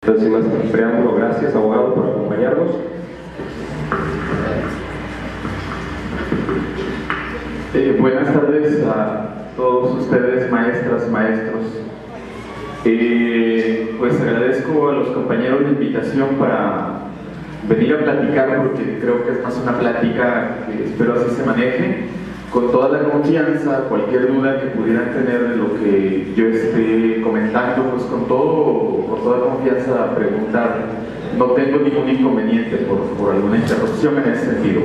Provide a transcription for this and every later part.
Sin más preámbulo, gracias abogado por acompañarnos. Buenas tardes a todos ustedes, maestras, maestros. Pues agradezco a los compañeros la invitación para venir a platicar, porque creo que es más una plática que espero así se maneje, con toda la confianza. Cualquier duda que pudieran tener de lo que yo esté comentando, pues con toda confianza a preguntar. No tengo ningún inconveniente por alguna interrupción en ese sentido.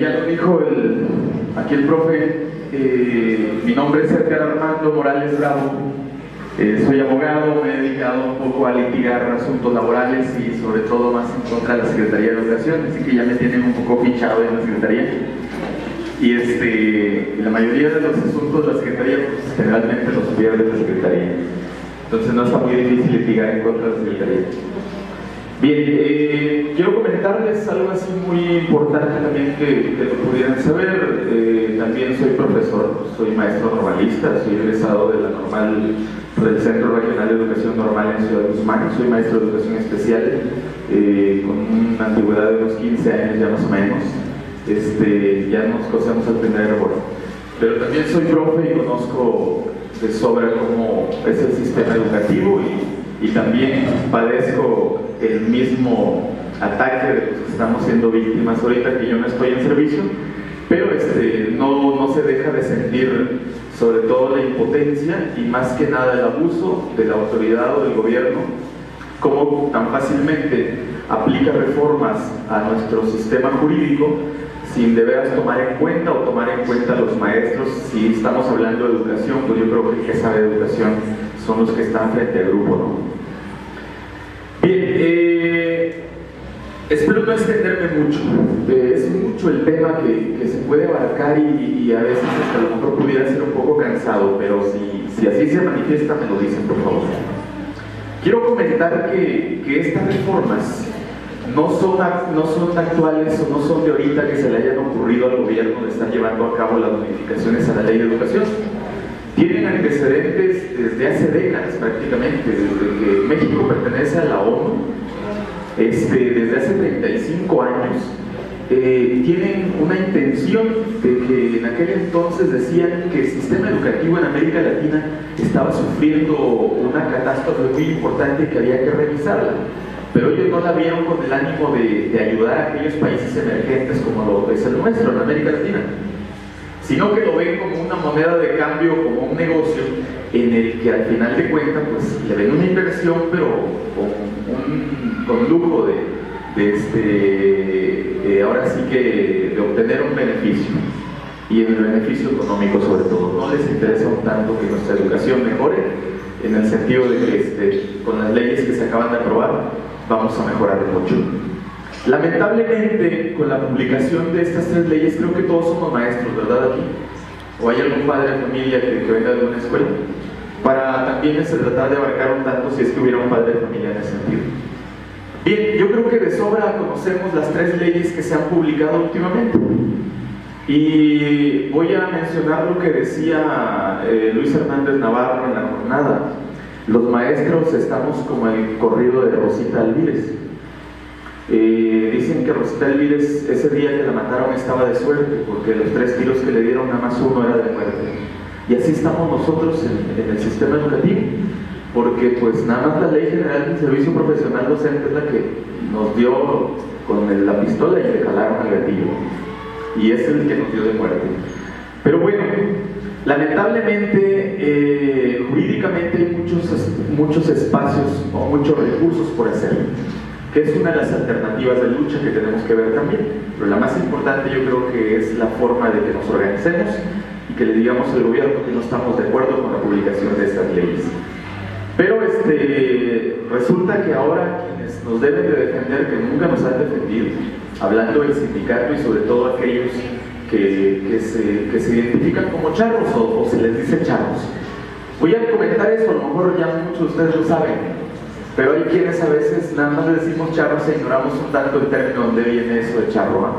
Ya lo dijo aquí el profe, mi nombre es Edgar Armando Morales Bravo, soy abogado, me he dedicado un poco a litigar asuntos laborales y sobre todo más en contra de la Secretaría de Educación, así que ya me tienen un poco fichado en la Secretaría. Y la mayoría de los asuntos de la Secretaría pues, generalmente los pierde la Secretaría, entonces no está muy difícil litigar en contra de la Secretaría. Bien, quiero comentarles algo así muy importante también que lo pudieran saber. También soy profesor, soy maestro normalista, soy egresado de la normal del Centro Regional de Educación Normal en Ciudad Guzmán. Soy maestro de educación especial con una antigüedad de unos 15 años ya más o menos. Ya nos cosemos al primer hervor. Pero también soy profe y conozco de sobra cómo es el sistema educativo y también padezco el mismo ataque de los que estamos siendo víctimas ahorita que yo no estoy en servicio, pero no se deja de sentir sobre todo la impotencia y más que nada el abuso de la autoridad o del gobierno, como tan fácilmente aplica reformas a nuestro sistema jurídico sin de veras tomar en cuenta a los maestros. Si estamos hablando de educación, pues yo creo que el que sabe de educación son los que están frente al grupo, ¿no? Bien, espero no extenderme mucho. Es mucho el tema que se puede abarcar y a veces hasta a lo mejor pudiera ser un poco cansado, pero si así se manifiesta, me lo dicen, por favor. Quiero comentar que estas reformas no son actuales o no son de ahorita que se le hayan ocurrido al gobierno de estar llevando a cabo las modificaciones a la ley de educación. Tienen antecedentes desde hace décadas prácticamente, desde que México pertenece a la ONU, desde hace 35 años. Tienen una intención de que en aquel entonces decían que el sistema educativo en América Latina estaba sufriendo una catástrofe muy importante y que había que revisarla. Pero ellos no la vieron con el ánimo de ayudar a aquellos países emergentes como lo es el nuestro en América Latina, sino que lo ven como una moneda de cambio, como un negocio en el que al final de cuentas pues le ven una inversión, pero con lujo ahora sí que de obtener un beneficio, y el beneficio económico sobre todo. No les interesa un tanto que nuestra educación mejore, en el sentido de que con las leyes que se acaban de aprobar vamos a mejorar mucho. Lamentablemente, con la publicación de estas 3 leyes, creo que todos somos maestros, ¿verdad? Aquí. ¿O hay algún padre de familia que venga de alguna escuela? Para también tratar de abarcar un tanto si es que hubiera un padre de familia en ese sentido. Bien, yo creo que de sobra conocemos las 3 leyes que se han publicado últimamente. Y voy a mencionar lo que decía Luis Hernández Navarro en la jornada. Los maestros estamos como el corrido de Rosita Alvírez. Dicen que Rosita Alvírez ese día que la mataron estaba de suerte, porque los 3 tiros que le dieron nada más uno era de muerte. Y así estamos nosotros en el sistema educativo, porque pues nada más la Ley General del Servicio Profesional Docente es la que nos dio con la pistola y le jalaron al gatillo, y es el que nos dio de muerte. Pero bueno, lamentablemente jurídicamente hay muchos espacios o muchos recursos por hacer, que es una de las alternativas de lucha que tenemos que ver también. Pero la más importante yo creo que es la forma de que nos organicemos y que le digamos al gobierno que no estamos de acuerdo con la publicación de estas leyes. Pero resulta que ahora quienes nos deben de defender, que nunca nos han defendido, hablando del sindicato y sobre todo aquellos que se identifican como charros o se les dice charros. Voy a comentar eso, a lo mejor ya muchos de ustedes lo saben, pero hay quienes a veces nada más le decimos charros e ignoramos un tanto el término donde viene eso de charro, ¿no?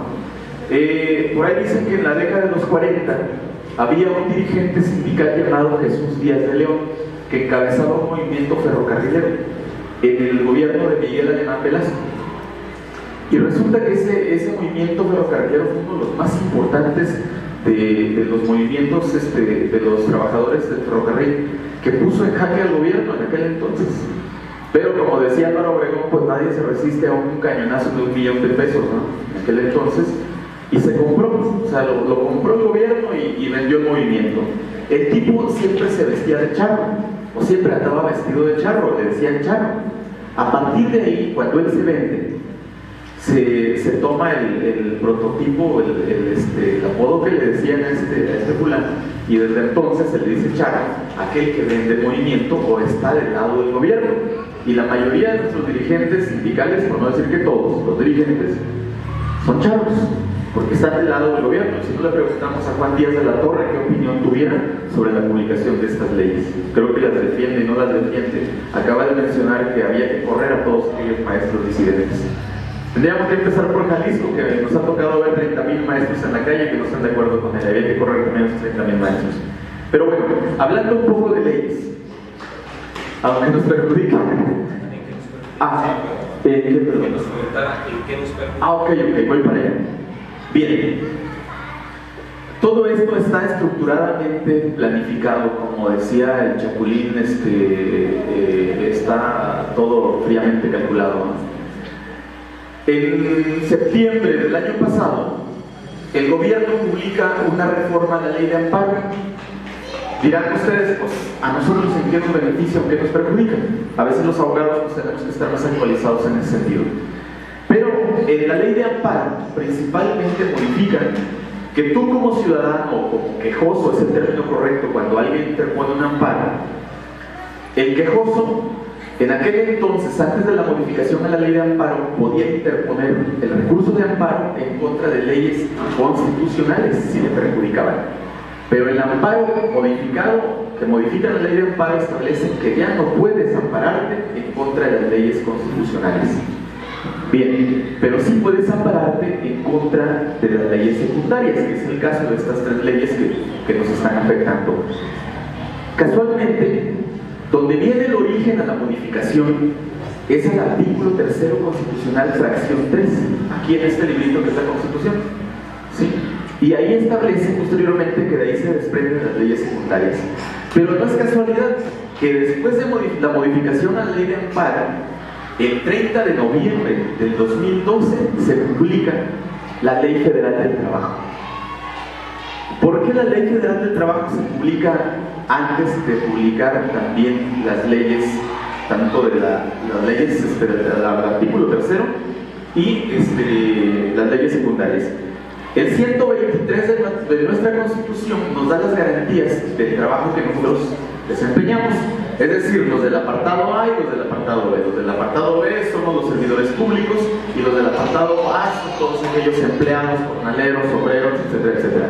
Por ahí dicen que en la década de los 40 había un dirigente sindical llamado Jesús Díaz de León. que encabezaba un movimiento ferrocarrilero en el gobierno de Miguel Alemán Velasco. Y resulta que ese movimiento ferrocarrilero fue uno de los más importantes de los movimientos de los trabajadores del ferrocarril, que puso en jaque al gobierno en aquel entonces. Pero como decía Álvaro Obregón, pues nadie se resiste a un cañonazo de $1.000.000 de pesos, ¿no? En aquel entonces, y se compró, o sea, lo compró el gobierno y vendió el movimiento. El tipo siempre se vestía de charro, o siempre andaba vestido de charro, le decían charro. A partir de ahí, cuando él se vende, se toma el prototipo, el apodo que le decían a este fulano, y desde entonces se le dice charro, aquel que vende movimiento o está del lado del gobierno. Y la mayoría de nuestros dirigentes sindicales, por no decir que todos los dirigentes, son charros, porque están del lado del gobierno. Si no le preguntamos a Juan Díaz de la Torre qué opinión tuviera sobre la publicación de estas leyes, creo que las defiende y no las defiende. Acaba de mencionar que había que correr a todos aquellos maestros disidentes. Tendríamos que empezar por Jalisco, que nos ha tocado ver 30.000 maestros en la calle que no están de acuerdo con él. Había que correr con esos 30.000 maestros. Pero bueno, hablando un poco de leyes, aunque nos perjudican. ¿Qué nos perjudica? Ok, voy para allá. Bien, todo esto está estructuradamente planificado, como decía el Chapulín, está todo fríamente calculado, ¿no? En septiembre del año pasado, el gobierno publica una reforma a la ley de amparo. Dirán ustedes, pues, a nosotros en qué nos beneficia o qué nos perjudica. A veces los abogados pues, tenemos que estar más actualizados en ese sentido. Pero en la ley de amparo principalmente modifican que tú como ciudadano o como quejoso, es el término correcto, cuando alguien interpone un amparo, el quejoso en aquel entonces, antes de la modificación a la ley de amparo, podía interponer el recurso de amparo en contra de leyes constitucionales si le perjudicaban. Pero el amparo modificado, que modifica la ley de amparo, establece que ya no puedes ampararte en contra de las leyes constitucionales. Bien, pero sí puedes ampararte en contra de las leyes secundarias, que es el caso de estas tres leyes que nos están afectando. Casualmente, donde viene el origen a la modificación es el artículo 3º constitucional, fracción 3, aquí en este librito que es la Constitución, ¿sí? Y ahí establece posteriormente que de ahí se desprenden las leyes secundarias. Pero no es casualidad que después de la modificación a la ley de amparo, el 30 de noviembre del 2012 se publica la Ley Federal del Trabajo. ¿Por qué la Ley Federal del Trabajo se publica antes de publicar también las leyes, tanto de las leyes del artículo 3º y las leyes secundarias? El 123 de nuestra Constitución nos da las garantías del trabajo que nosotros desempeñamos, es decir, los del apartado A y los del apartado B. Los del apartado B somos los servidores públicos y los del apartado A son todos aquellos empleados, jornaleros, obreros, etcétera, etcétera.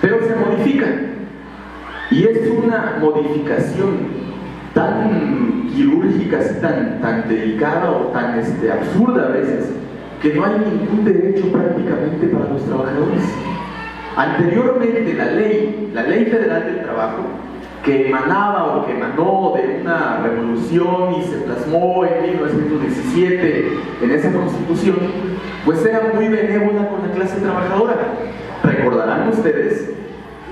Pero se modifican, y es una modificación tan quirúrgica, tan delicada o tan absurda a veces, que no hay ningún derecho prácticamente para los trabajadores. Anteriormente la ley federal del trabajo, que emanaba o que emanó de una revolución y se plasmó en 1917 en esa Constitución, pues era muy benévola con la clase trabajadora. Recordarán ustedes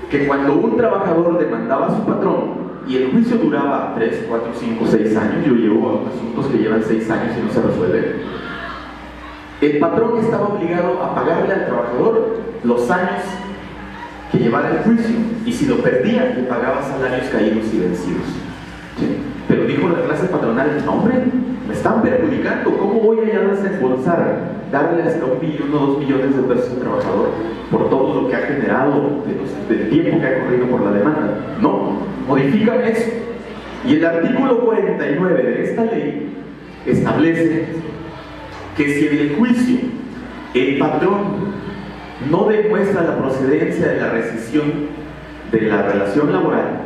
que cuando un trabajador demandaba a su patrón y el juicio duraba 3, 4, 5, 6 años, yo llevo asuntos que llevan 6 años y no se resuelven, el patrón estaba obligado a pagarle al trabajador los años que llevara el juicio, y si lo perdía, le pagaba salarios caídos y vencidos. ¿Sí? Pero dijo la clase patronal: no, hombre, me están perjudicando, ¿cómo voy a ir a desembolsar, darle hasta 1 millón o 2 millones de pesos al trabajador por todo lo que ha generado, del tiempo que ha corrido por la demanda? No, modifican eso. Y el artículo 49 de esta ley establece que si en el juicio el patrón no demuestra la procedencia de la rescisión de la relación laboral,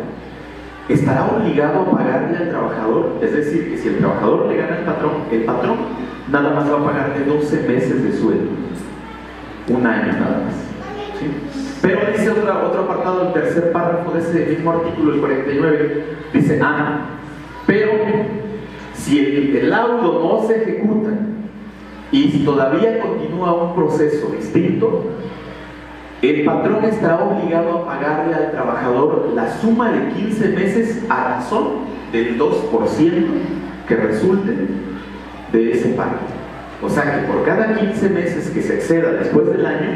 estará obligado a pagarle al trabajador. Es decir, que si el trabajador le gana al patrón, el patrón nada más va a pagarle 12 meses de sueldo, 1 año nada más, ¿sí? Pero dice otro apartado, el tercer párrafo de ese mismo artículo, el 49, dice, pero si el laudo no se ejecuta y si todavía continúa un proceso distinto, el patrón estará obligado a pagarle al trabajador la suma de 15 meses a razón del 2% que resulte de ese pago. O sea que por cada 15 meses que se exceda después del año,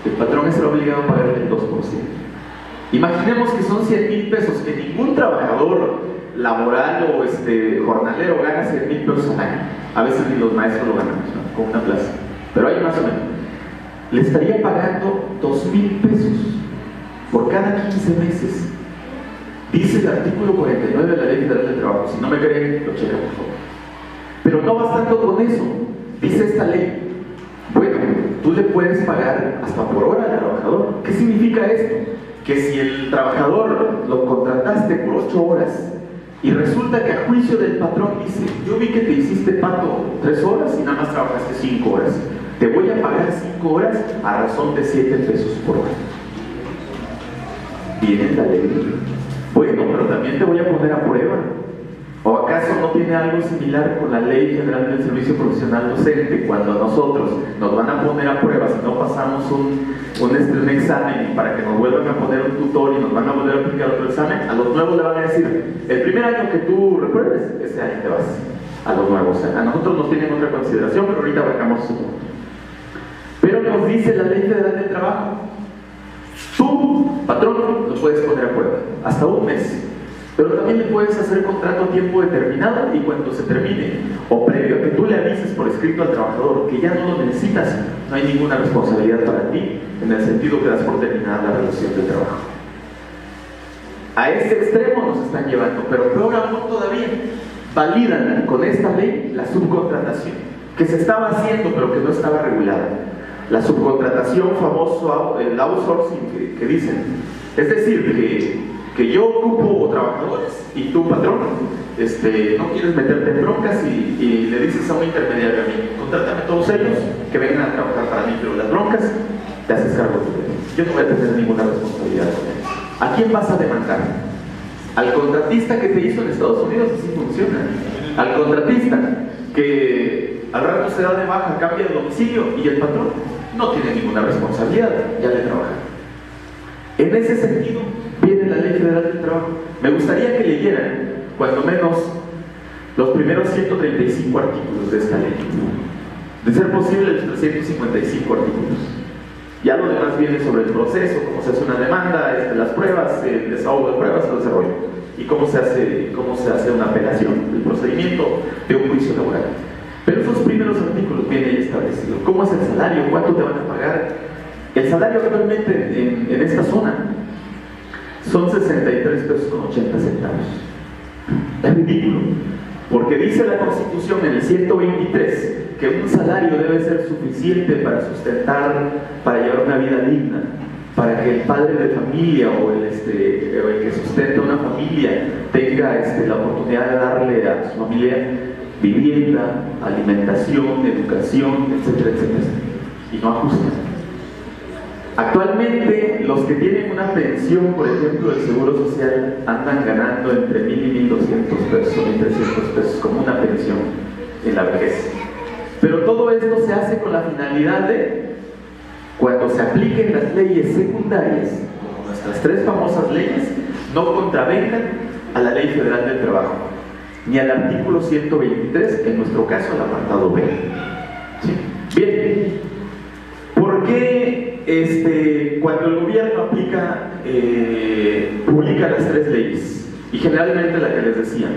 el patrón estará obligado a pagarle el 2%. Imaginemos que son 100,000 pesos, que ningún trabajador laboral o jornalero gana 100,000 pesos al año. A veces ni los maestros lo ganamos, ¿no? Con una plaza. Pero hay más o menos. Le estaría pagando 2,000 pesos por cada 15 meses. Dice el artículo 49 de la Ley Federal del Trabajo. Si no me creen, lo checan por favor. Pero no bastando con eso, dice esta ley, bueno, tú le puedes pagar hasta por hora al trabajador. ¿Qué significa esto? Que si el trabajador lo contrataste por 8 horas y resulta que a juicio del patrón dice, yo vi que te hiciste pato 3 horas y nada más trabajaste 5 horas, te voy a pagar 5 horas a razón de 7 pesos por hora. ¿Viene la ley? Bueno, pero también te voy a poner a prueba. ¿O acaso no tiene algo similar con la Ley General del Servicio Profesional Docente, cuando a nosotros nos van a poner a prueba si no pasamos un examen, y para que nos vuelvan a poner un tutor y nos van a volver a aplicar otro examen, a los nuevos le van a decir, el primer año que tú repruebes, ese año te vas? A los nuevos. A nosotros nos tienen otra consideración, pero ahorita abarcamos ese punto. Pero nos dice la Ley Federal del Trabajo, tú, patrón, lo puedes poner a prueba, hasta un mes. Pero también le puedes hacer contrato a tiempo determinado y cuando se termine, o previo a que tú le avises por escrito al trabajador que ya no lo necesitas, no hay ninguna responsabilidad para ti, en el sentido que das por terminada la relación de trabajo. A este extremo nos están llevando, pero peor aún todavía, validan con esta ley la subcontratación, que se estaba haciendo pero que no estaba regulada. La subcontratación, famoso, el outsourcing que dicen, es decir, que yo ocupo trabajadores y tú, patrón, no quieres meterte en broncas y le dices a un intermediario, a mí, contrátame todos ellos que vengan a trabajar para mí, pero las broncas te haces cargo tú. Yo no voy a tener ninguna responsabilidad con ellos. ¿A quién vas a demandar? Al contratista que te hizo en Estados Unidos, así funciona. Al contratista que al rato se da de baja, cambia de domicilio y el patrón no tiene ninguna responsabilidad, ya le trabaja. En ese sentido, viene la Ley Federal del Trabajo. Me gustaría que leyeran, cuando menos, los primeros 135 artículos de esta ley. De ser posible, los 355 artículos. Ya lo demás viene sobre el proceso, cómo se hace una demanda, las pruebas, el desahogo de pruebas, el desarrollo. Y cómo se hace una apelación, el procedimiento de un juicio laboral. Pero esos primeros artículos vienen ahí establecidos. ¿Cómo es el salario? ¿Cuánto te van a pagar? El salario actualmente en esta zona son 63 pesos con 80 centavos. Es ridículo, porque dice la Constitución en el 123 que un salario debe ser suficiente para sustentar, para llevar una vida digna, para que el padre de familia o el que sustenta una familia tenga la oportunidad de darle a su familia vivienda, alimentación, educación, etcétera, etcétera, y no ajustan. Actualmente, los que tienen una pensión, por ejemplo, del Seguro Social, andan ganando entre 1,000 y 1,200 pesos o 1,300 pesos como una pensión en la vejez. Pero todo esto se hace con la finalidad de, cuando se apliquen las leyes secundarias, como nuestras 3 famosas leyes, no contravengan a la Ley Federal del Trabajo, ni al artículo 123, en nuestro caso al apartado B. ¿Sí? Bien, ¿por qué cuando el gobierno publica las 3 leyes? Y generalmente la que les decía,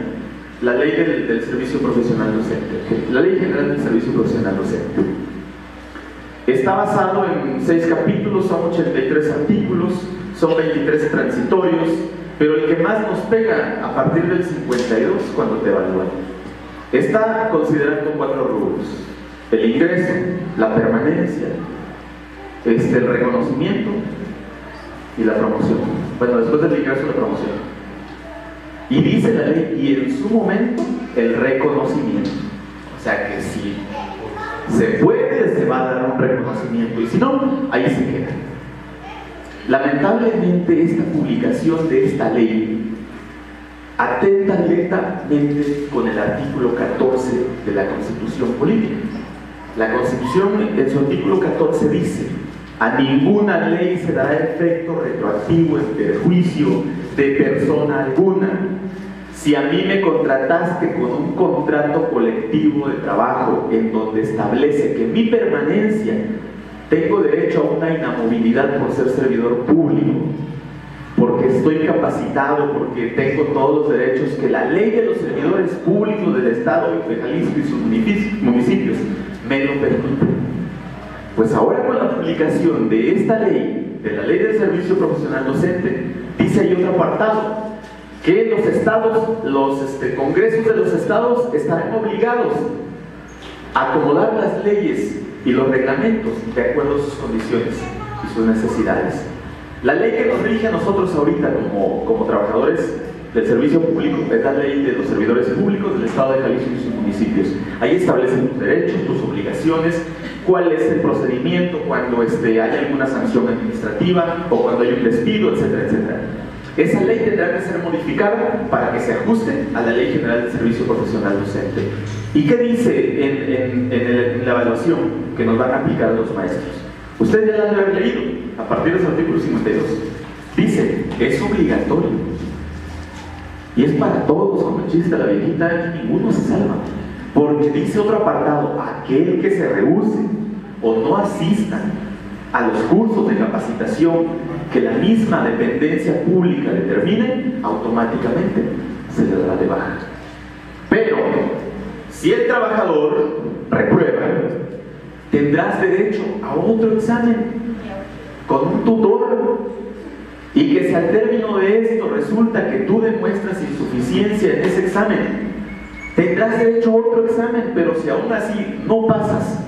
la ley del servicio profesional docente, la ley general del servicio profesional docente, está basado en 6 capítulos, son 83 artículos, son 23 transitorios, pero el que más nos pega a partir del 52, cuando te evalúan, está considerando 4 rubros: el ingreso, la permanencia, el reconocimiento y la promoción. Bueno, después del ingreso, la promoción. Y dice la ley, y en su momento, el reconocimiento. O sea que si se puede, se va a dar un reconocimiento, y si no, ahí se queda. Lamentablemente, esta publicación de esta ley atenta directamente con el artículo 14 de la Constitución Política. La Constitución, en su artículo 14, dice: a ninguna ley se dará efecto retroactivo en perjuicio de persona alguna. Si a mí me contrataste con un contrato colectivo de trabajo en donde establece que mi permanencia tengo derecho a una inamovilidad por ser servidor público, porque estoy capacitado, porque tengo todos los derechos que la ley de los servidores públicos del Estado de Jalisco y sus municipios me lo permite. Pues ahora, con la publicación de esta ley, de la Ley del Servicio Profesional Docente, dice ahí otro apartado, que los estados, los congresos de los estados estarán obligados a acomodar las leyes y los reglamentos de acuerdo a sus condiciones y sus necesidades. La ley que nos rige a nosotros ahorita como trabajadores del servicio público es la ley de los servidores públicos del Estado de Jalisco y sus municipios. Ahí establecen tus derechos, tus obligaciones, cuál es el procedimiento cuando hay alguna sanción administrativa o cuando hay un despido, etcétera, etcétera. Esa ley tendrá que ser modificada para que se ajuste a la Ley General del Servicio Profesional Docente. ¿Y qué dice en la evaluación que nos van a aplicar los maestros? Ustedes ya la han de haber leído, a partir del artículo 52. Dice, es obligatorio. Y es para todos, como el chiste de la viejita, aquí ninguno se salva. Porque dice otro apartado, aquel que se rehúse o no asista a los cursos de capacitación que la misma dependencia pública determine, automáticamente se le dará de baja. Pero, si el trabajador reprueba, tendrás derecho a otro examen con un tutor, y que si al término de esto resulta que tú demuestras insuficiencia en ese examen, tendrás derecho a otro examen. Pero si aún así no pasas,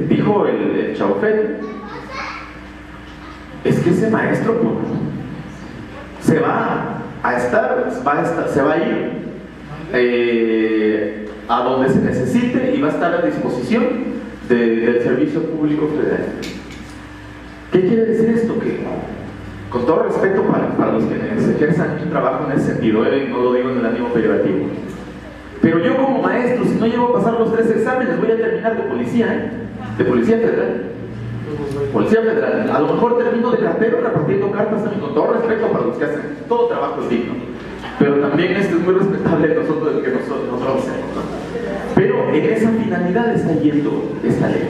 dijo el Chaufet, es que ese maestro se va a ir a donde se necesite y va a estar a disposición del Servicio Público Federal. ¿Qué quiere decir esto? Que, con todo respeto para los que ejerzan un trabajo en ese sentido, no lo digo en el ánimo peyorativo, pero yo como maestro, si no llego a pasar los 3 exámenes, voy a terminar de policía, de policía federal. Policía federal. A lo mejor termino de cartero repartiendo cartas, con todo respeto para los que hacen todo trabajo es digno, pero también es muy respetable nosotros el que nosotros hacemos, ¿no? Pero en esa finalidad está yendo esta ley.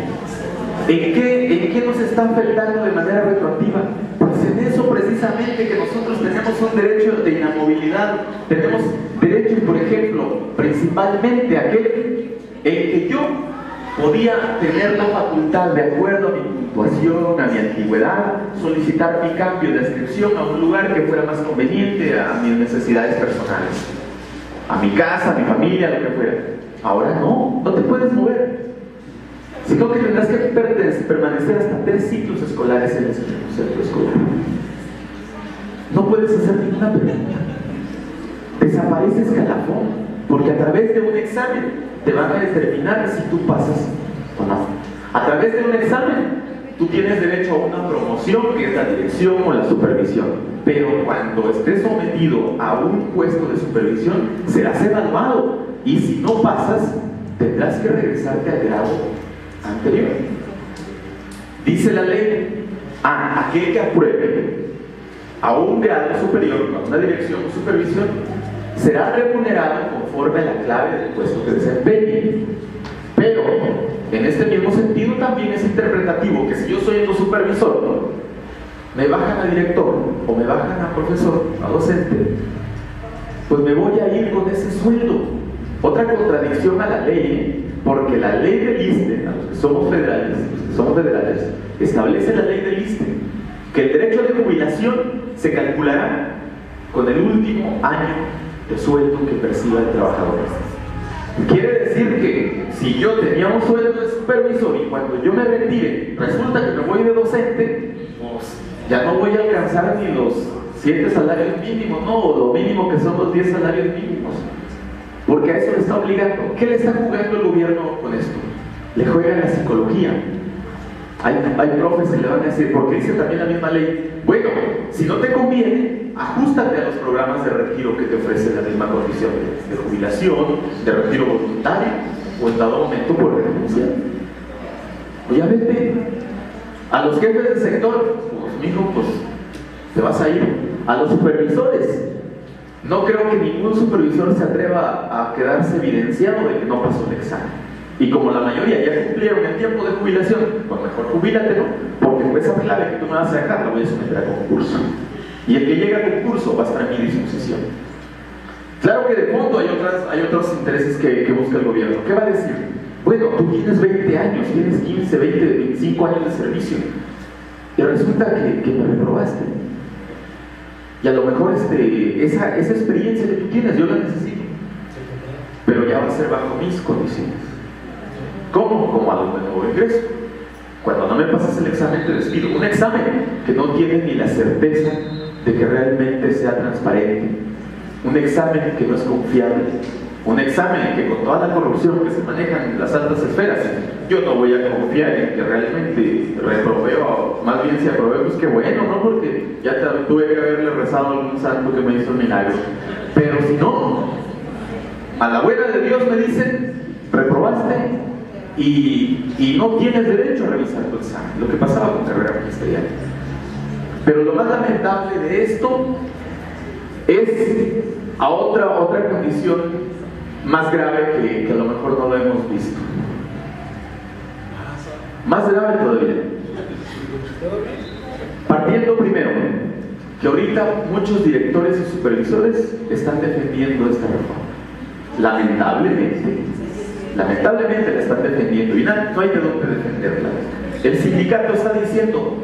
¿En qué nos está afectando de manera retroactiva? Pues en eso precisamente, que nosotros tenemos un derecho de inamovilidad, tenemos derechos, por ejemplo, principalmente aquel en que yo podía tener la facultad, de acuerdo a mi puntuación, a mi antigüedad, solicitar mi cambio de adscripción a un lugar que fuera más conveniente a mis necesidades personales, a mi casa, a mi familia, lo que fuera. Ahora no te puedes mover, sino que tendrás que permanecer hasta 3 ciclos escolares en el centro escolar. No puedes hacer ninguna pregunta. Desaparece escalafón, porque a través de un examen te van a determinar si tú pasas o no. A través de un examen tú tienes derecho a una promoción, que es la dirección o la supervisión, pero cuando estés sometido a un puesto de supervisión serás evaluado, y si no pasas tendrás que regresarte al grado anterior. Dice la ley, aquel que apruebe a un grado superior, a una dirección o supervisión, será remunerado conforme a la clave del puesto que desempeñe. Pero en este mismo sentido también es interpretativo que si yo soy el supervisor, ¿no?, me bajan a director o me bajan a profesor, a docente, pues me voy a ir con ese sueldo. Otra contradicción a la ley, porque la ley del ISSSTE, a los que somos federales, establece la ley del ISSSTE que el derecho de jubilación se calculará con el último año de sueldo que perciba el trabajador. Quiere decir que si yo tenía un sueldo de supervisor y cuando yo me retire resulta que me voy de docente, pues ya no voy a alcanzar ni los 7 salarios mínimos, no, o lo mínimo que son los 10 salarios mínimos, porque a eso le está obligando. ¿Qué le está jugando el gobierno con esto? Le juega la psicología. Hay profes que le van a decir, porque dice también la misma ley, bueno, si no te conviene, ajústate a los programas de retiro que te ofrece la misma condición de jubilación, de retiro voluntario, o en dado momento por renuncia. O ya vete a los jefes del sector, pues mijo, pues te vas a ir. A los supervisores, no creo que ningún supervisor se atreva a quedarse evidenciado de que no pasó el examen. Y como la mayoría ya cumplieron el tiempo de jubilación, pues mejor jubílate, ¿no? Porque por esa clave que tú me vas a dejar, la voy a someter a concurso. Y el que llega a concurso va a estar a mi disposición. Claro que de fondo hay otros intereses que busca el gobierno. ¿Qué va a decir? Bueno, tú tienes 20 años, tienes 15, 20, 25 años de servicio. Y resulta que me reprobaste. Y a lo mejor esa experiencia que tú tienes, yo la necesito. Pero ya va a ser bajo mis condiciones. ¿Cómo? Como alumno de nuevo ingreso. Cuando no me pasas el examen, te despido. Un examen que no tiene ni la certeza de que realmente sea transparente. Un examen que no es confiable. Un examen que con toda la corrupción que se maneja en las altas esferas, yo no voy a confiar en que realmente reprobé, o más bien si aprobé, pues qué bueno, ¿no? Porque ya tuve que haberle rezado a algún santo que me hizo el milagro. Pero si no, a la buena de Dios me dicen, reprobaste y no tienes derecho a revisar tu examen. Lo que pasaba con carrera magisterial. Pero lo más lamentable de esto es a otra condición más grave que a lo mejor no lo hemos visto. Más grave todavía. Partiendo primero, que ahorita muchos directores y supervisores están defendiendo esta reforma. Lamentablemente la están defendiendo y no hay de dónde defenderla. El sindicato está diciendo,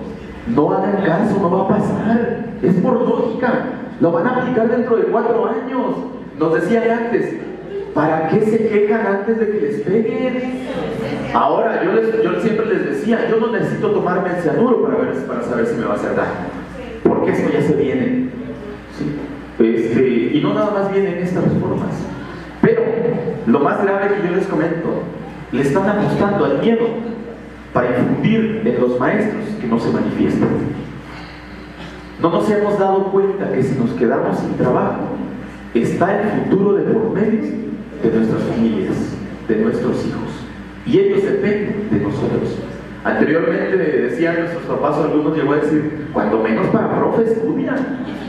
no hagan caso, no va a pasar, es por lógica, lo van a aplicar dentro de 4 años. Nos decían antes, ¿para qué se quejan antes de que les peguen? Ahora, yo siempre les decía, yo no necesito tomarme el cianuro para saber si me va a hacer daño, porque esto ya se viene. ¿Sí? Y no nada más vienen estas reformas. Pero lo más grave que yo les comento, le están apostando al miedo para infundir en los maestros que no se manifiestan. No nos hemos dado cuenta que si nos quedamos sin trabajo, está el futuro de por medio de nuestras familias, de nuestros hijos, y ellos dependen de nosotros. Anteriormente decían nuestros papás, o algunos llegó a decir, cuando menos para profe estudian,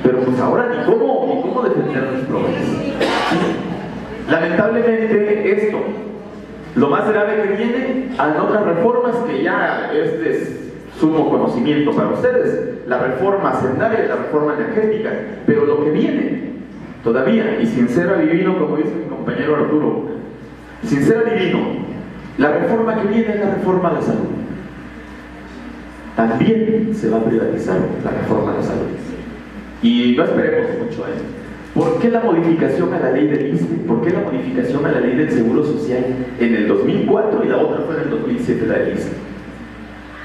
pero pues ahora ni cómo defender a los profes. Lamentablemente esto, lo más grave que viene, a otras reformas que ya es de sumo conocimiento para ustedes, la reforma hacendaria, la reforma energética, pero lo que viene todavía, y sin ser adivino, como dice mi compañero Arturo, sin ser adivino, la reforma que viene es la reforma de la salud. También se va a privatizar la reforma de la salud. Y no esperemos mucho a eso. ¿Por qué la modificación a la ley del ISSSTE? ¿Por qué la modificación a la ley del Seguro Social en el 2004 y la otra fue en el 2007, la del ISSSTE?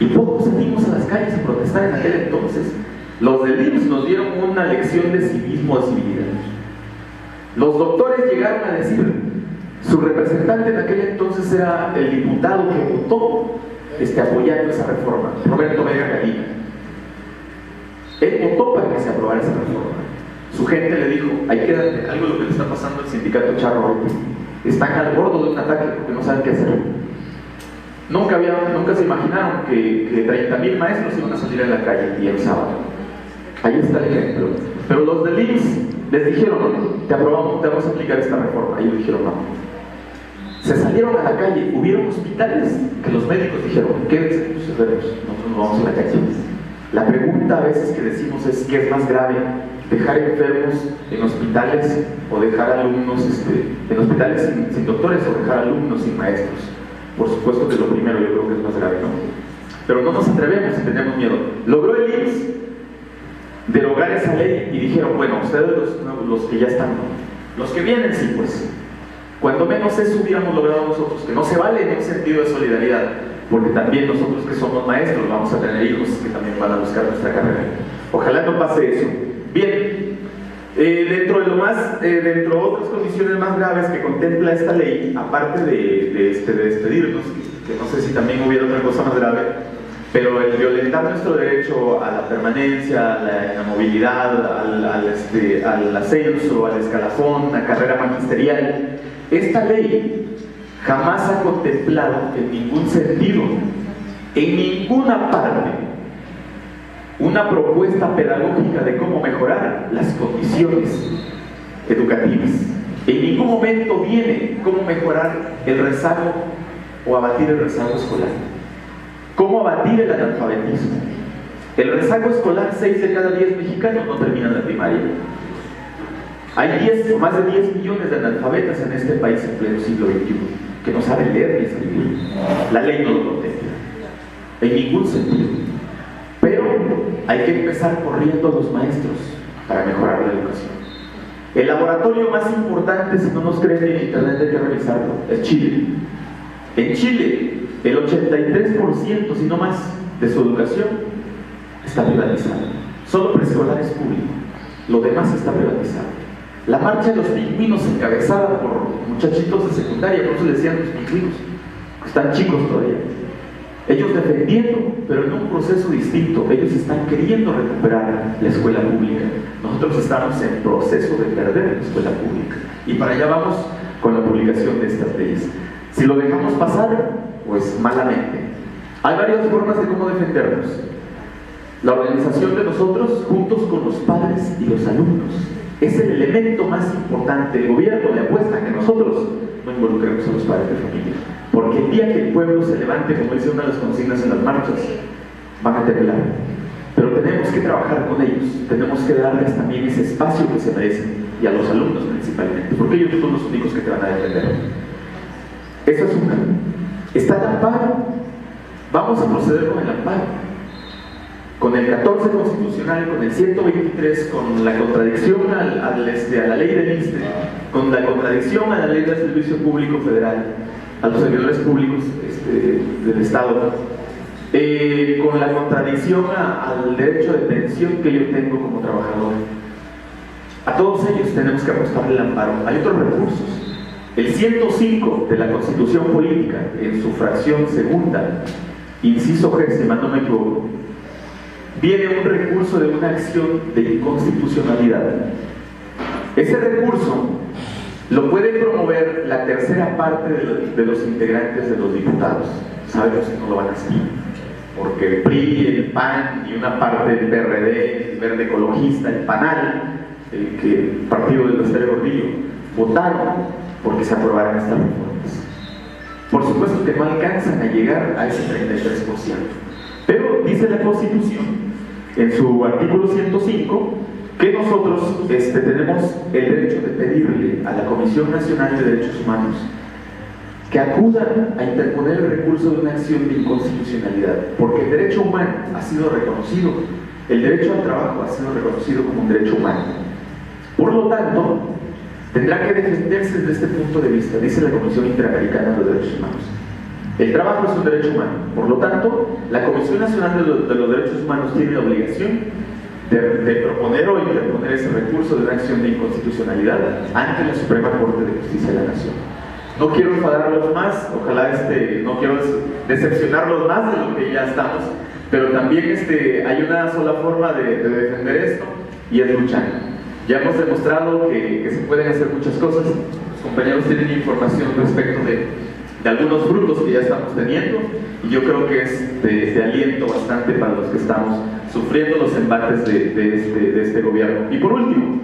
Y pocos salimos a las calles a protestar en aquel entonces. Los del IMSS nos dieron una lección de civismo, de civilidad. Los doctores llegaron a decir, su representante en aquel entonces era el diputado que votó apoyando esa reforma, Roberto Vega Galina. Él votó para que se aprobara esa reforma. Su gente le dijo, hay que darle algo de lo que le está pasando al sindicato Charro ahorita. Están al borde de un ataque porque no saben qué hacer. Nunca se imaginaron que 30,000 maestros iban a salir a la calle y el sábado. Ahí está el ejemplo. Pero los del IMSS les dijeron, te aprobamos, te vamos a aplicar esta reforma. Ellos dijeron no. Se salieron a la calle, hubieron hospitales que los médicos dijeron, quédense con sus enfermos, nosotros nos vamos a la calle. La pregunta a veces que decimos es, ¿qué es más grave? ¿Dejar enfermos en hospitales o dejar alumnos en hospitales sin doctores o dejar alumnos sin maestros? Por supuesto que lo primero yo creo que es más grave, ¿no? Pero no nos atrevemos y tenemos miedo. Logró el IMSS derogar esa ley y dijeron, bueno, ustedes los que ya están, los que vienen sí, pues. Cuando menos eso hubiéramos logrado nosotros, que no se vale en un sentido de solidaridad, porque también nosotros que somos maestros vamos a tener hijos que también van a buscar nuestra carrera. Ojalá no pase eso. Bien, dentro de otras condiciones más graves que contempla esta ley, aparte de despedirnos, que no sé si también hubiera otra cosa más grave, Pero el violentar nuestro derecho a la permanencia, a la movilidad, al ascenso, al escalafón, a carrera magisterial, esta ley jamás ha contemplado en ningún sentido, en ninguna parte, una propuesta pedagógica de cómo mejorar las condiciones educativas. En ningún momento viene cómo mejorar el rezago o abatir el rezago escolar. ¿Cómo abatir el analfabetismo? El rezago escolar, 6 de cada 10 mexicanos no terminan la primaria. Hay más de 10 millones de analfabetas en este país en pleno siglo XXI que no saben leer ni escribir. La ley no lo contempla, en ningún sentido. Pero hay que empezar corriendo a los maestros para mejorar la educación. El laboratorio más importante, si no nos creen en internet hay que revisarlo, es Chile. En Chile, el 83%, si no más, de su educación está privatizada. Solo preescolar es público, lo demás está privatizado. La marcha de los pingüinos encabezada por muchachitos de secundaria, por eso les decían los pingüinos, que están chicos todavía. Ellos defendiendo, pero en un proceso distinto. Ellos están queriendo recuperar la escuela pública. Nosotros estamos en proceso de perder la escuela pública. Y para allá vamos con la publicación de estas leyes. Si lo dejamos pasar, pues malamente. Hay varias formas de cómo defendernos. La organización de nosotros, juntos con los padres y los alumnos, es el elemento más importante. El gobierno le apuesta a que nosotros no involucremos a los padres de familia. Porque el día que el pueblo se levante, como dice una de las consignas en las marchas, van a temblar. Pero tenemos que trabajar con ellos, tenemos que darles también ese espacio que se merecen, y a los alumnos principalmente, porque ellos son los únicos que te van a defender. Esa es una. Está el amparo. Vamos a proceder con el amparo. Con el 14 constitucional, con el 123, con la contradicción a la ley del ISSSTE, con la contradicción a la ley del Servicio Público Federal, a los servidores públicos del Estado, con la contradicción al derecho de pensión que yo tengo como trabajador. A todos ellos tenemos que apostarle el amparo. Hay otros recursos. El 105 de la Constitución Política, en su fracción segunda, inciso G, si mal no me equivoco, viene un recurso de una acción de inconstitucionalidad. Ese recurso lo puede promover la tercera parte de los integrantes de los diputados. Sabemos que no lo van a hacer, porque el PRI, el PAN y una parte del PRD, el Verde Ecologista, el PANAL, el partido del Estero Gordillo, votaron porque se aprobaran estas reformas. Por supuesto que no alcanzan a llegar a ese 33%. Pero dice la Constitución, en su artículo 105, que nosotros tenemos el derecho de pedirle a la Comisión Nacional de Derechos Humanos que acudan a interponer el recurso de una acción de inconstitucionalidad, porque el derecho humano ha sido reconocido, el derecho al trabajo ha sido reconocido como un derecho humano. Por lo tanto, tendrá que defenderse desde este punto de vista, dice la Comisión Interamericana de los Derechos Humanos. El trabajo es un derecho humano, por lo tanto, la Comisión Nacional de los Derechos Humanos tiene la obligación de proponer o interponer ese recurso de una acción de inconstitucionalidad ante la Suprema Corte de Justicia de la Nación. No quiero enfadarlos más, ojalá no quiero decepcionarlos más de lo que ya estamos, pero también hay una sola forma de defender esto, y es luchando. Ya hemos demostrado que se pueden hacer muchas cosas. Los compañeros tienen información respecto de algunos frutos que ya estamos teniendo, y yo creo que es de aliento bastante para los que estamos sufriendo los embates de este gobierno. Y por último,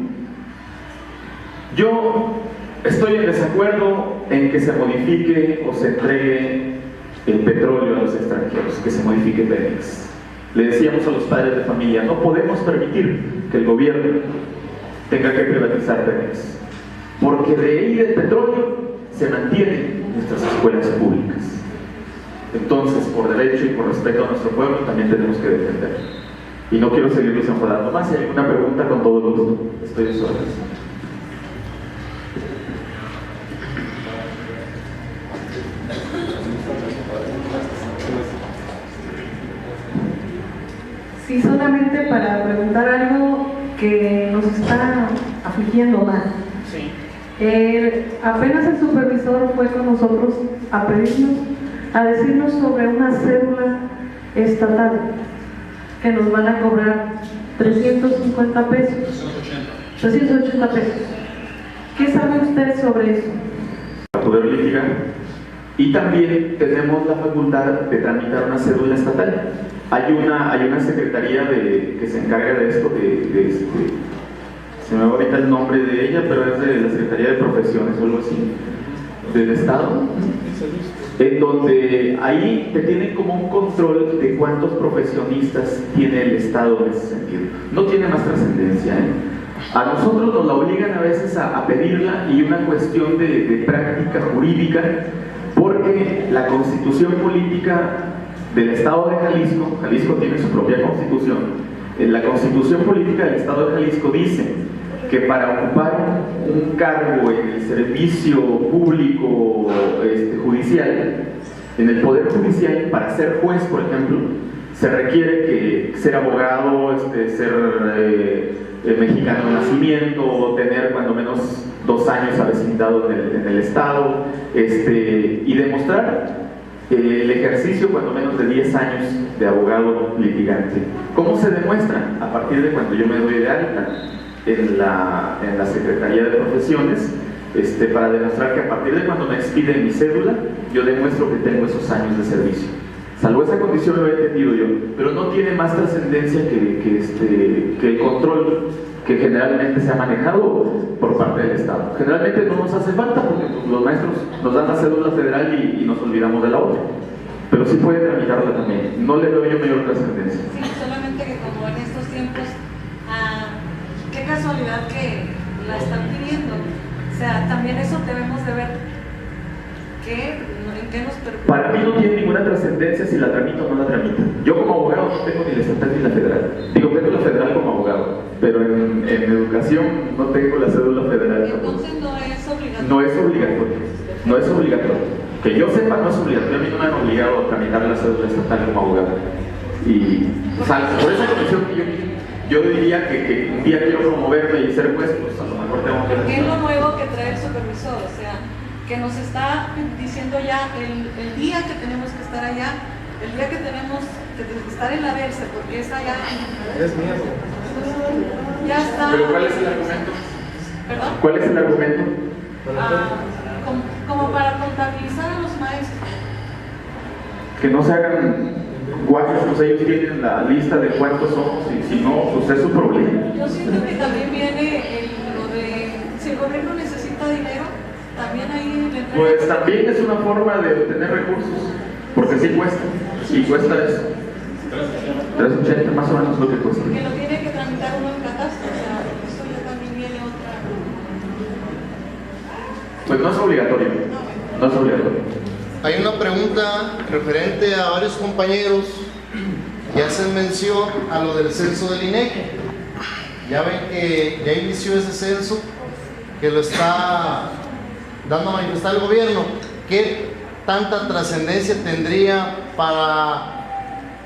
yo estoy en desacuerdo en que se modifique o se entregue el petróleo a los extranjeros, que se modifique Pemex. Le decíamos a los padres de familia, no podemos permitir que el gobierno tenga que privatizar Pemex, porque de ahí del petróleo se mantienen nuestras escuelas públicas. Entonces, por derecho y por respeto a nuestro pueblo, también tenemos que defender. Y no quiero seguirlos enfadando más. Si hay alguna pregunta, con todo gusto, estoy a sus órdenes. Sí, solamente para preguntar algo que nos está afligiendo más. Sí. Apenas el supervisor fue con nosotros a pedirnos, a decirnos sobre una cédula estatal, que nos van a cobrar 350 pesos. 380 pesos. ¿Qué sabe usted sobre eso? Para poder litigar. Y también tenemos la facultad de tramitar una cédula estatal. Hay una secretaría que se encarga de esto, se me va ahorita el nombre de ella, pero es de la Secretaría de Profesiones o algo así, del Estado, en donde ahí te tienen como un control de cuántos profesionistas tiene el Estado en ese sentido. No tiene más trascendencia, A nosotros nos la obligan a veces a pedirla, y una cuestión de práctica jurídica, porque la Constitución política del Estado de Jalisco, Jalisco tiene su propia Constitución, la Constitución política del Estado de Jalisco dice que para ocupar un cargo en el servicio público judicial, en el Poder Judicial, para ser juez, por ejemplo, se requiere que ser abogado, ser mexicano de nacimiento, tener cuando menos 2 años avecindado en el Estado, y demostrar el ejercicio cuando menos de 10 años de abogado litigante. ¿Cómo se demuestra? A partir de cuando yo me doy de alta en la Secretaría de Profesiones, para demostrar que a partir de cuando me expiden mi cédula, yo demuestro que tengo esos años de servicio. Salvo esa condición lo he entendido yo, pero no tiene más trascendencia que el control que generalmente se ha manejado por parte del Estado. Generalmente no nos hace falta porque los maestros nos dan la cédula federal y nos olvidamos de la otra, pero sí puede tramitarla también. No le doy yo mayor trascendencia. Sí, solamente que como en estos tiempos, qué casualidad que la están pidiendo. O sea, también eso debemos de ver en qué nos perjudica. Para mí no tiene ninguna trascendencia si la tramito o no la tramito. Yo como abogado no tengo ni la estatal ni la federal. Digo, tengo la federal como abogado, pero en educación no tengo la cédula federal. Entonces no es obligatorio. No es obligatorio. No es obligatorio. Que yo sepa, no es obligatorio. A mí no me han obligado a tramitar la cédula estatal como abogado. Y, o sea, por esa condición que yo diría que un día quiero promoverme y ser juez, pues a lo mejor tengo que... ¿Qué es lo nuevo que trae el supervisor? O sea, que nos está diciendo ya el día que tenemos que estar allá, el día que tenemos que estar en la Verse, porque es allá. Es miedo. Ya está. ¿Pero cuál es el argumento? ¿Perdón? ¿Cuál es el argumento? Como para contabilizar a los maestros. Que no se hagan guachos, pues ellos tienen la lista de cuántos somos, y si no, pues es su problema. Yo siento que también viene lo de si el gobierno necesita dinero, también ahí le entrega. Pues también es una forma de obtener recursos, porque sí cuesta, y cuesta eso. 380 más o menos lo que cuesta. Que lo tiene que tramitar uno en catastro, o sea, eso ya también viene otra. Pues no es obligatorio, no es obligatorio. Hay una pregunta referente a varios compañeros que hacen mención a lo del censo del INEGI. Ya ven que ya inició ese censo, que lo está dando a manifestar el gobierno. ¿Qué tanta trascendencia tendría para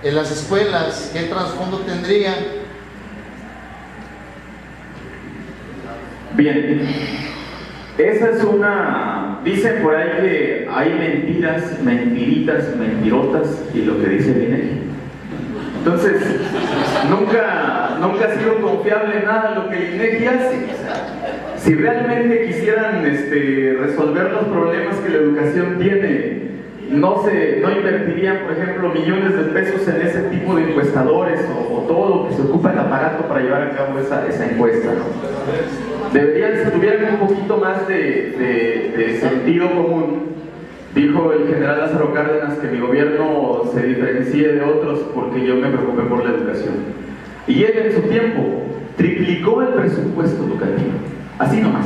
en las escuelas? ¿Qué trasfondo tendría? Bien, esa es una... Dicen por ahí que hay mentiras, mentiritas, mentirotas, y lo que dice el INEGI. Entonces, nunca ha sido confiable nada lo que el INEGI hace. O sea, si realmente quisieran resolver los problemas que la educación tiene, no invertirían, por ejemplo, millones de pesos en ese tipo de encuestadores o todo lo que se ocupa el aparato para llevar a cabo esa encuesta, ¿no? Si tuvieran un poquito más de sentido común. Dijo el general Lázaro Cárdenas que mi gobierno se diferencie de otros porque yo me preocupé por la educación. Y él en su tiempo triplicó el presupuesto educativo, así nomás.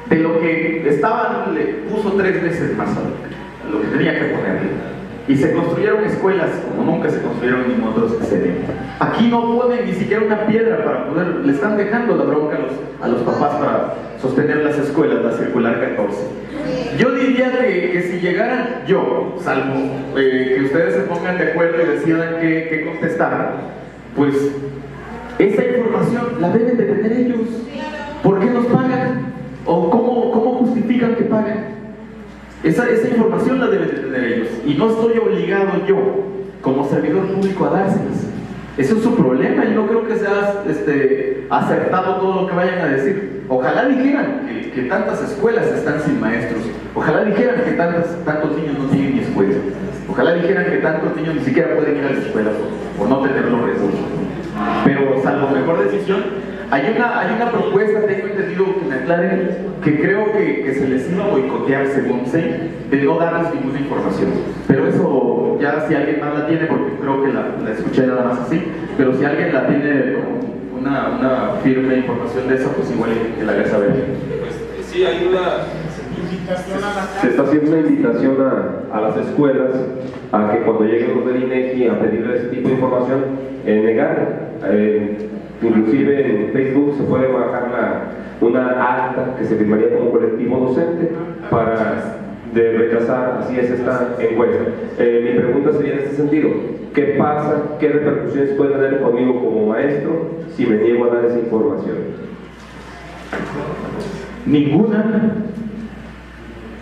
De lo que estaba, le puso 3 veces más a lo que tenía que ponerle. Y se construyeron escuelas como nunca se construyeron en otros sexenios. Aquí no ponen ni siquiera una piedra para poder, le están dejando la bronca a los papás para sostener las escuelas, la circular 14. Yo diría que si llegaran yo, salvo que ustedes se pongan de acuerdo y decidan qué contestar, pues esa información la deben de tener ellos. ¿Por qué nos pagan? ¿O cómo justifican que pagan? Esa información la deben de tener ellos. Y no estoy obligado yo como servidor público a dárselas. Eso es su problema y no creo que sea acertado todo lo que vayan a decir. Ojalá dijeran que tantas escuelas están sin maestros. Ojalá dijeran que tantos niños no tienen ni escuela. Ojalá dijeran que tantos niños ni siquiera pueden ir a la escuela por no tener los recursos. Pero salvo mejor decisión, hay una propuesta, tengo entendido que me aclaren, que creo que se les iba a boicotear, según sé, de no darles ninguna información. Pero eso ya si alguien más la tiene, porque creo que la escuché nada más así, pero si alguien la tiene como una firme información de eso, pues igual que la haga saber. Pues sí, hay se está haciendo una invitación a las escuelas a que cuando lleguen los del INEGI a pedirle ese tipo de información, negar. Inclusive en Facebook se puede bajar una acta que se firmaría como colectivo docente para rechazar así es esta encuesta. Mi pregunta sería en este sentido: ¿qué pasa? ¿Qué repercusiones puede tener conmigo como maestro si me niego a dar esa información? Ninguna.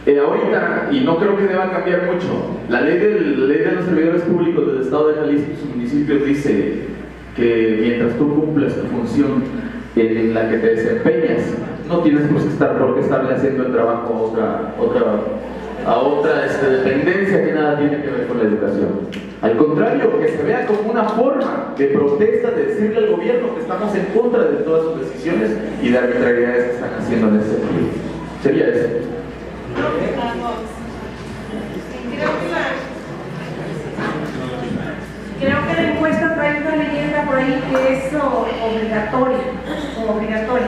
Ahorita, y no creo que deba cambiar mucho, la ley de los servidores públicos del Estado de Jalisco y sus municipios dice que mientras tú cumplas tu función en la que te desempeñas, no tienes por qué estarle haciendo el trabajo a otra dependencia que nada tiene que ver con la educación. Al contrario, que se vea como una forma de protesta, de decirle al gobierno que estamos en contra de todas sus decisiones y de arbitrariedades que están haciendo en ese sentido. Sería eso. Creo que la encuesta trae una leyenda por ahí que es obligatoria.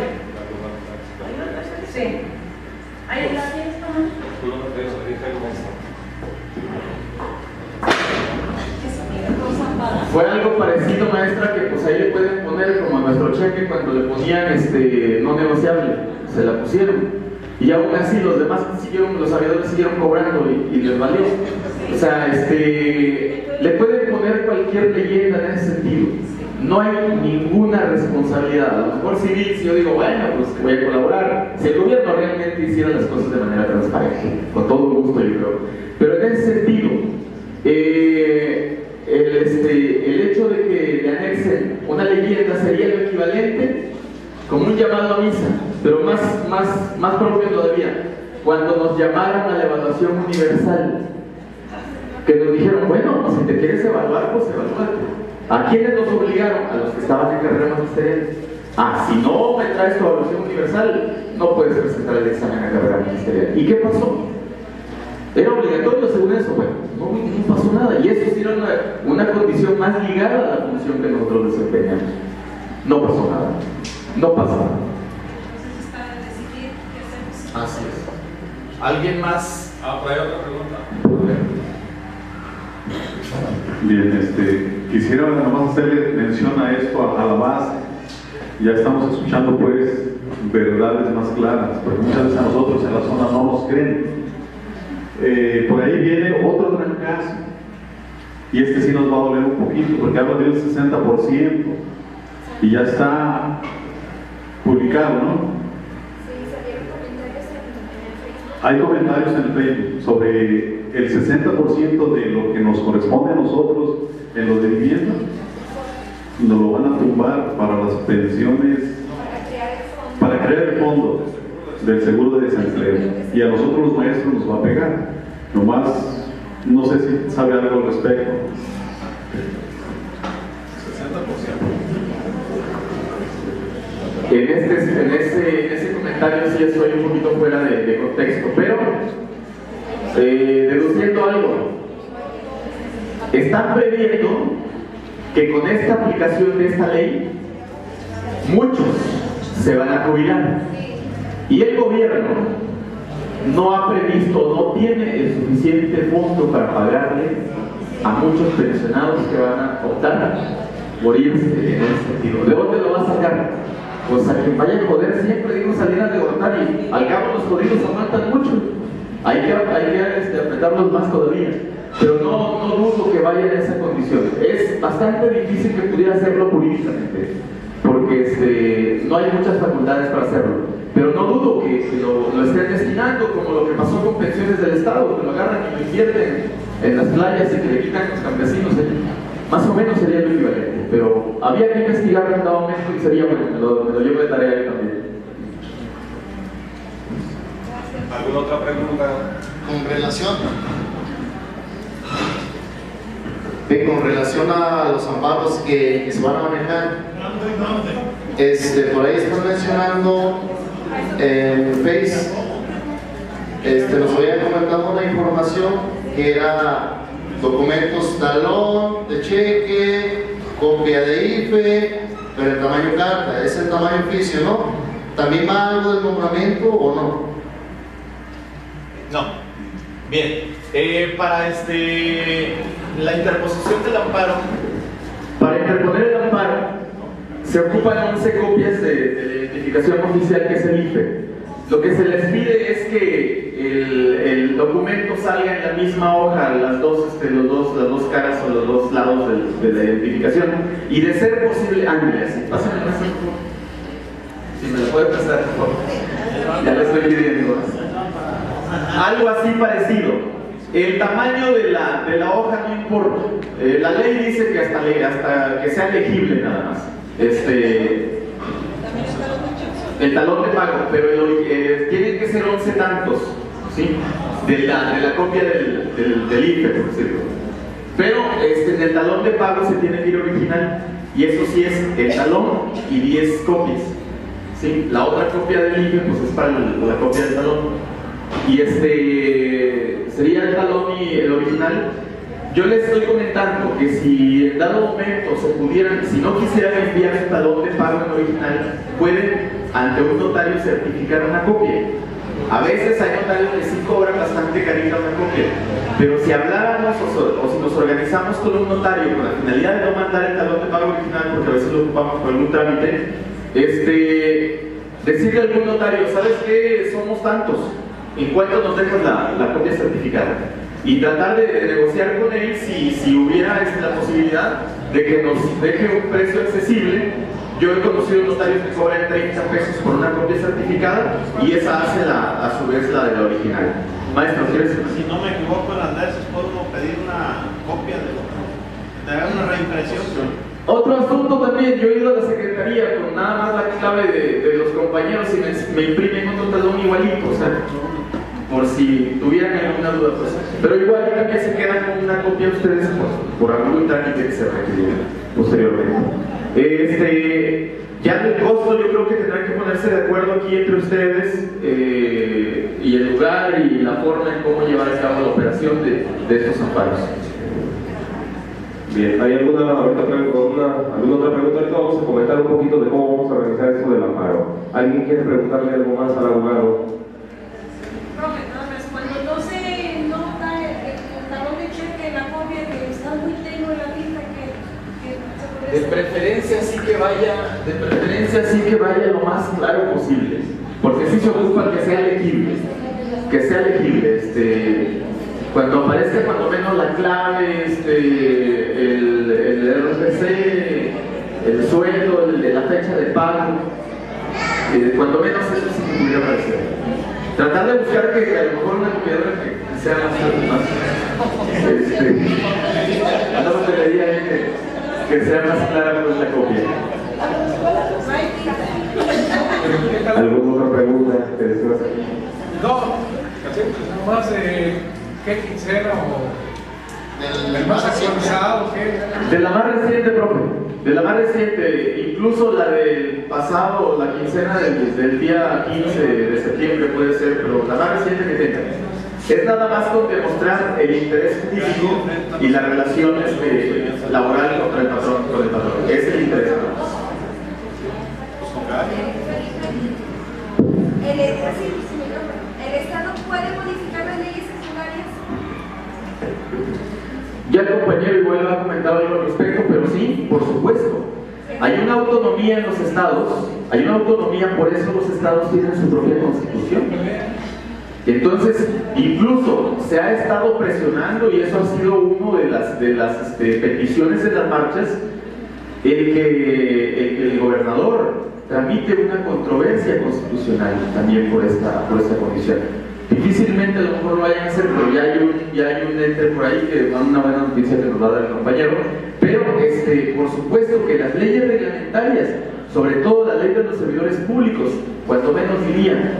Sí. ¿Ahí la tienes, Fue algo parecido, maestra, que pues ahí le pueden poner como a nuestro cheque cuando le ponían no negociable, se la pusieron. Y aún así los aviadores siguieron cobrando y les valió. O sea, le pueden poner cualquier leyenda en ese sentido. No hay ninguna responsabilidad. A lo mejor civil, si yo digo, bueno, pues voy a colaborar. Si el gobierno realmente hiciera las cosas de manera transparente, con todo gusto yo creo. Pero en ese sentido, el hecho de que le anexen una leyenda sería lo equivalente como un llamado a misa, pero más propio todavía, cuando nos llamaron a la evaluación universal, que nos dijeron, bueno, pues si te quieres evaluar, pues evalúate. ¿A quiénes nos obligaron? A los que estaban en carrera magisterial. Si no me traes tu evaluación universal, no puedes presentar el examen a carrera magisterial. ¿Y qué pasó? Era obligatorio según eso. Bueno, no pasó nada. Y eso sí era una condición más ligada a la función que nosotros desempeñamos. No pasó nada. No pasa nada. Entonces es para decidir qué hacemos. Así es. ¿Alguien más? Por ahí otra pregunta. Bien, quisiera nomás hacerle mención a esto, a la base. Ya estamos escuchando pues verdades más claras, porque muchas veces a nosotros en la zona no nos creen. Por ahí viene otro gran caso, y sí nos va a doler un poquito, porque habla de un 60%, y ya está publicado, ¿no? Sí, salieron comentarios en Facebook. Hay comentarios en el Facebook sobre el 60% de lo que nos corresponde a nosotros en los de vivienda, nos lo van a tumbar para las pensiones, para crear el fondo del seguro de desempleo, y a nosotros los maestros nos va a pegar. Nomás, no sé si sabe algo al respecto. 60%. En ese comentario sí estoy un poquito fuera de contexto, pero deduciendo algo, están previendo que con esta aplicación de esta ley muchos se van a jubilar, y el gobierno no ha previsto, no tiene el suficiente fondo para pagarle a muchos pensionados que van a optar por irse en ese sentido. ¿De dónde lo va a sacar? Pues a quien vaya a joder siempre, digo, salir a derrotar, y al cabo los jodidos aguantan mucho. Hay que apretarlos más todavía. Pero no dudo que vaya en esa condición. Es bastante difícil que pudiera hacerlo políticamente, porque no hay muchas facultades para hacerlo. Pero no dudo que lo estén destinando, como lo que pasó con pensiones del Estado, que lo agarran y lo invierten en las playas y que le quitan a los campesinos, más o menos sería lo equivalente, pero había que investigar en dado momento y sería bueno, me lo llevo de tarea yo también. ¿Alguna otra pregunta? Con relación a los amparos que se van a manejar, por ahí están mencionando en Face, nos habían comentado una información que era documentos talón, de cheque, copia de IFE, pero el tamaño carta, es el tamaño oficio, ¿no? ¿También va algo del nombramiento o no? No. Bien. Para la interposición del amparo. Para interponer el amparo se ocupan 11 copias de la identificación oficial que es el IFE. Lo que se les pide es que el documento salga en la misma hoja, las dos caras o los dos lados de la identificación, y de ser posible, Ángeles, pásame el resto. Si me lo puede prestar, por favor. Ya le estoy pidiendo. Algo así parecido. El tamaño de la hoja no importa. La ley dice que hasta que sea legible nada más. El talón de pago, pero tienen que ser 11 tantos, ¿sí? de la copia del IFE, por decirlo. Pero en el talón de pago se tiene que ir original, y eso sí es el talón y 10 copias, ¿sí? La otra copia del IFE pues es para la copia del talón, y sería el talón y el original. Yo les estoy comentando que si en dado momento si no quisieran enviar el talón de pago en original, pueden ante un notario certificar una copia. A veces hay notarios que sí cobran bastante carita una copia, pero si habláramos o si nos organizamos con un notario con la finalidad de no mandar el talón de pago original, porque a veces lo ocupamos por algún trámite, decirle a algún notario, ¿sabes qué? Somos tantos, ¿en cuánto nos dejas la copia certificada? Y tratar de negociar con él si hubiera la posibilidad de que nos deje un precio accesible. Yo he conocido notarios que cobran 30 pesos por una copia certificada y esa hace a su vez la de la original. Maestro, ¿quieres? Si no me equivoco, en las veces puedo pedir una copia de una reimpresión. Otro asunto también, yo he ido a la secretaría con nada más la clave de los compañeros y me imprimen otro talón igualito, o sea, por si tuvieran alguna duda, pues. Pero igual también se quedan con una copia ustedes por algún trámite que se requiere posteriormente. Ya del costo yo creo que tendrán que ponerse de acuerdo aquí entre ustedes y el lugar y la forma en cómo llevar a cabo la operación de estos amparos. Bien, ¿hay alguna otra pregunta? Ahorita vamos a comentar un poquito de cómo vamos a organizar esto del amparo. ¿Alguien quiere preguntarle algo más al abogado? Profe, cuando no se nota el talón de cheque en la copia que está muy tenue la tinta que De preferencia sí que vaya lo más claro posible, porque sí se ocupa que sea legible, cuando aparezca cuando menos la clave, el RFC, el sueldo, la fecha de pago, cuando menos eso sí que pudiera aparecer. Tratar de buscar que a lo mejor una copiadora que sea más andamos de medida que sea más clara con la copia. ¿Alguna otra pregunta? No, nada más ¿qué quincena o el más actualizado? ¿Qué? De la más reciente, profe. De la más reciente, incluso la del pasado, la quincena del día 15 de septiembre puede ser, pero la más reciente que tengan. Es nada más con demostrar el interés jurídico y la relación laboral contra el patrón, con el patrón. Es el interés. ¿El Estado puede modificar las leyes secundarias? Ya el compañero igual ha comentado algo al respecto, pero sí, por supuesto. Hay una autonomía en los estados, por eso los estados tienen su propia constitución. Entonces, incluso se ha estado presionando, y eso ha sido uno de las peticiones en las marchas, el que el gobernador tramite una controversia constitucional también por esta condición. Difícilmente a lo mejor lo vayan a hacer, pero ya hay un ente por ahí que es una buena noticia que nos va a dar el compañero. Pero por supuesto que las leyes reglamentarias, sobre todo la ley de los servidores públicos, cuanto menos diría,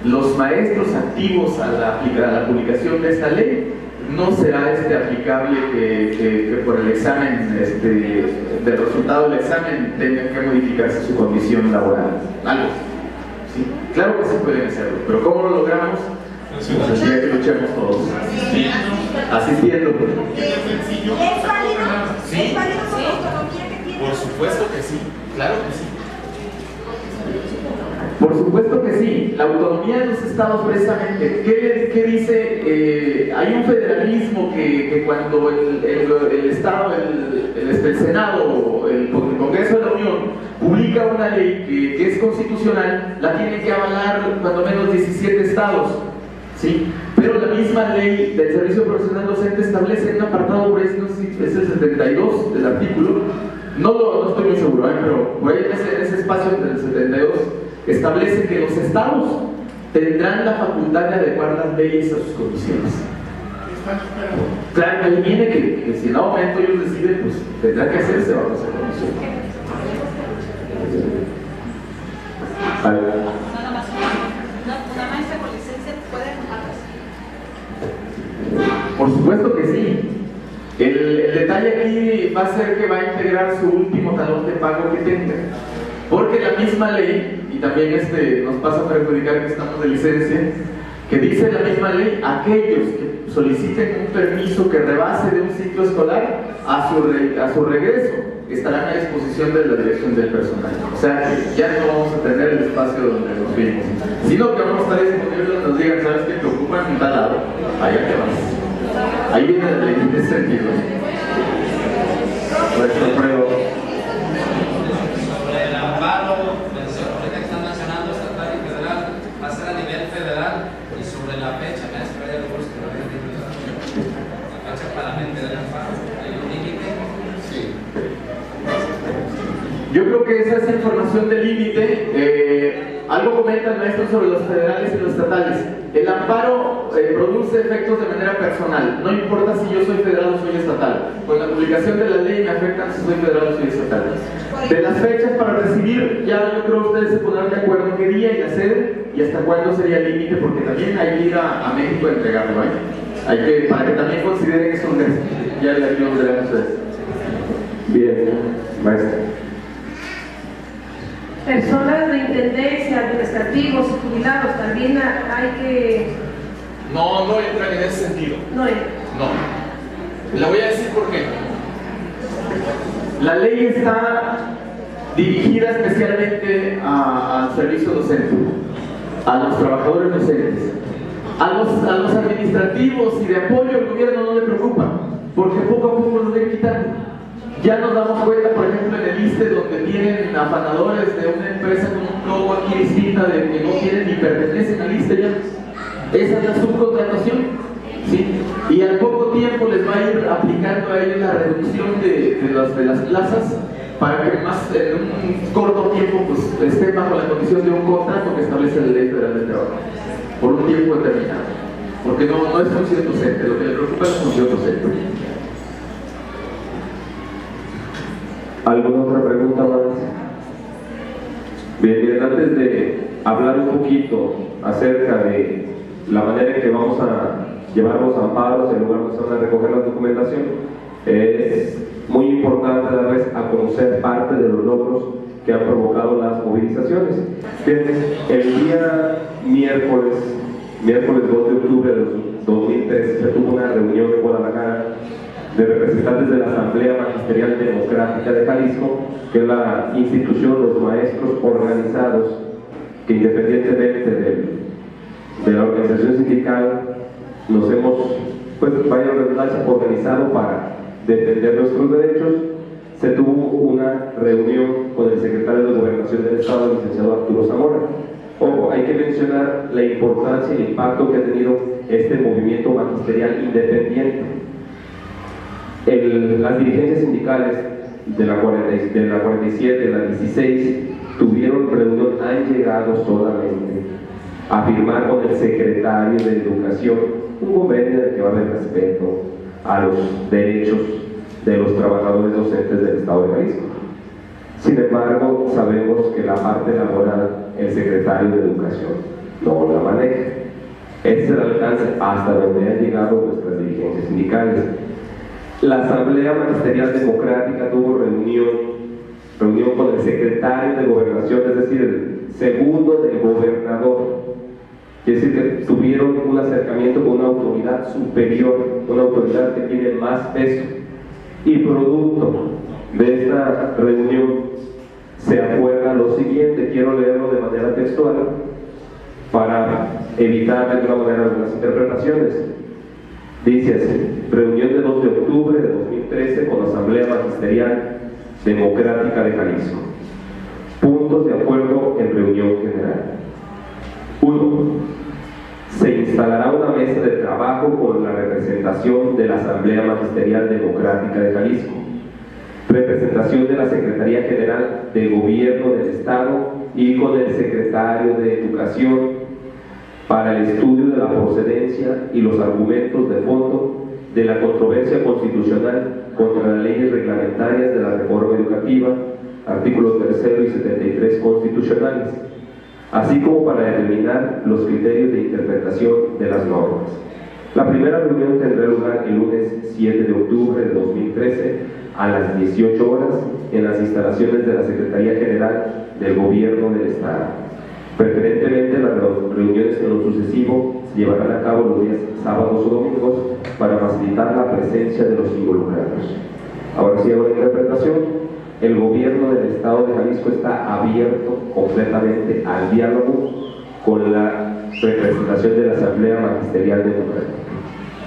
los maestros activos a la publicación de esta ley, no será aplicable que por el examen, del resultado del examen tenga que modificarse su condición laboral. Algo. ¿Sí? Claro que sí pueden hacerlo, pero ¿cómo lo logramos? Pues así es que luchemos todos. Asistiendo. ¿Es válido? ¿Sí? ¿Es válido con la autonomía que tiene? Por supuesto que sí, claro que sí. Por supuesto que sí, la autonomía de los estados precisamente, ¿qué dice? Hay un federalismo que cuando el Estado, el Senado, el Congreso de la Unión publica una ley que es constitucional, la tienen que avalar cuando menos 17 estados, ¿sí? Pero la misma ley del servicio profesional docente establece en un apartado, por ahí, no sé si es el 72 del artículo, no estoy muy seguro, pero por ahí en ese espacio entre el 72 establece que los estados tendrán la facultad de adecuar las leyes a sus condiciones. Claro, ahí viene que si en algún momento ellos deciden, pues tendrá que hacerse bajo esa condición. Nada más, una maestra con licencia puede atrás. Por supuesto que sí. El detalle aquí va a ser que va a integrar su último talón de pago que tenga. Porque la misma ley, y también nos pasa a perjudicar que estamos de licencia, que dice la misma ley, aquellos que soliciten un permiso que rebase de un ciclo escolar, a su regreso estarán a disposición de la dirección del personal. O sea que ya no vamos a tener el espacio donde nos vimos, sino que vamos a estar disponibles donde nos digan, ¿sabes qué? Te ocupan en tal lado, allá te vas. Ahí viene la ley en ese sentido. Nuestro prueba. El amparo del sector que están mencionando, estatal y federal, va a ser a nivel federal, y sobre la fecha, maestro, hay algo que lo había dicho. La fecha para la mente del amparo, ¿hay un límite? Sí. Yo creo que esa es información de límite. Algo comenta el maestro sobre los federales y los estatales. El amparo produce efectos de manera personal. No importa si yo soy federal o soy estatal. Con la publicación de la ley me afectan si soy federal o soy estatal. De las fechas para recibir, ya yo creo que ustedes se pondrán de acuerdo qué día y la sede y hasta cuándo sería el límite, porque también hay que ir a México a entregarlo. Hay que, para que también consideren eso un gasto. Ya le digo a ustedes. Bien, maestro. Personas de intendencia, administrativos, jubilados, también hay que... No entran en ese sentido. No. Le voy a decir por qué. La ley está dirigida especialmente al servicio docente, a los trabajadores docentes. A los administrativos y de apoyo al gobierno no le preocupa, porque poco a poco los ven quitando. Ya nos damos cuenta, por ejemplo, en el ISSSTE, donde tienen afanadores de una empresa con un logo aquí distinta, de que no tienen ni pertenecen al ISSSTE ya. Esa es la subcontratación, ¿sí? Y al poco tiempo les va a ir aplicando a ellos la reducción de las plazas para que más en un corto tiempo pues, estén bajo la condición de un contrato que establece la Ley Federal del Trabajo, por un tiempo determinado. Porque no es función docente, lo que le preocupa es función docente. ¿Alguna otra pregunta más? Bien, antes de hablar un poquito acerca de la manera en que vamos a llevar los amparos en lugar de usar a recoger la documentación, es muy importante darles a conocer parte de los logros que han provocado las movilizaciones. Bien, el día miércoles 2 de octubre de 2013 se tuvo una reunión en Guadalajara de representantes de la Asamblea Magisterial Democrática de Jalisco, que es la institución, los maestros organizados, que independientemente de la organización sindical, nos hemos, pues vaya redundancia, organizado para defender nuestros derechos. Se tuvo una reunión con el secretario de Gobernación del Estado, el licenciado Arturo Zamora. Ojo, hay que mencionar la importancia y el impacto que ha tenido este movimiento magisterial independiente. Las dirigencias sindicales de la 47, de la 16, tuvieron reunión, han llegado solamente a firmar con el secretario de Educación un convenio en el que va a haber respeto a los derechos de los trabajadores docentes del Estado de Jalisco. Sin embargo, sabemos que la parte laboral, el secretario de Educación no la maneja. Ese es el alcance hasta donde han llegado nuestras dirigencias sindicales. La Asamblea Magisterial Democrática tuvo reunión con el secretario de Gobernación, es decir, el segundo del gobernador. Quiere decir que tuvieron un acercamiento con una autoridad superior, una autoridad que tiene más peso. Y producto de esta reunión se acuerda lo siguiente, quiero leerlo de manera textual para evitar de alguna manera algunas interpretaciones. Dice así: reunión de 2 de octubre de 2013 con la Asamblea Magisterial Democrática de Jalisco. Puntos de acuerdo en reunión general. 1. Se instalará una mesa de trabajo con la representación de la Asamblea Magisterial Democrática de Jalisco, representación de la Secretaría General de Gobierno del Estado y con el Secretario de Educación para el estudio de la procedencia y los argumentos de fondo de la controversia constitucional contra las leyes reglamentarias de la reforma educativa, artículos 3 y 73 constitucionales, así como para determinar los criterios de interpretación de las normas. La primera reunión tendrá lugar el lunes 7 de octubre de 2013 a las 18 horas en las instalaciones de la Secretaría General del Gobierno del Estado. Preferentemente, las reuniones en lo sucesivo se llevarán a cabo los días sábados o domingos para facilitar la presencia de los involucrados. Ahora sí, hago la interpretación. El gobierno del Estado de Jalisco está abierto completamente al diálogo con la representación de la Asamblea Magisterial Democrática.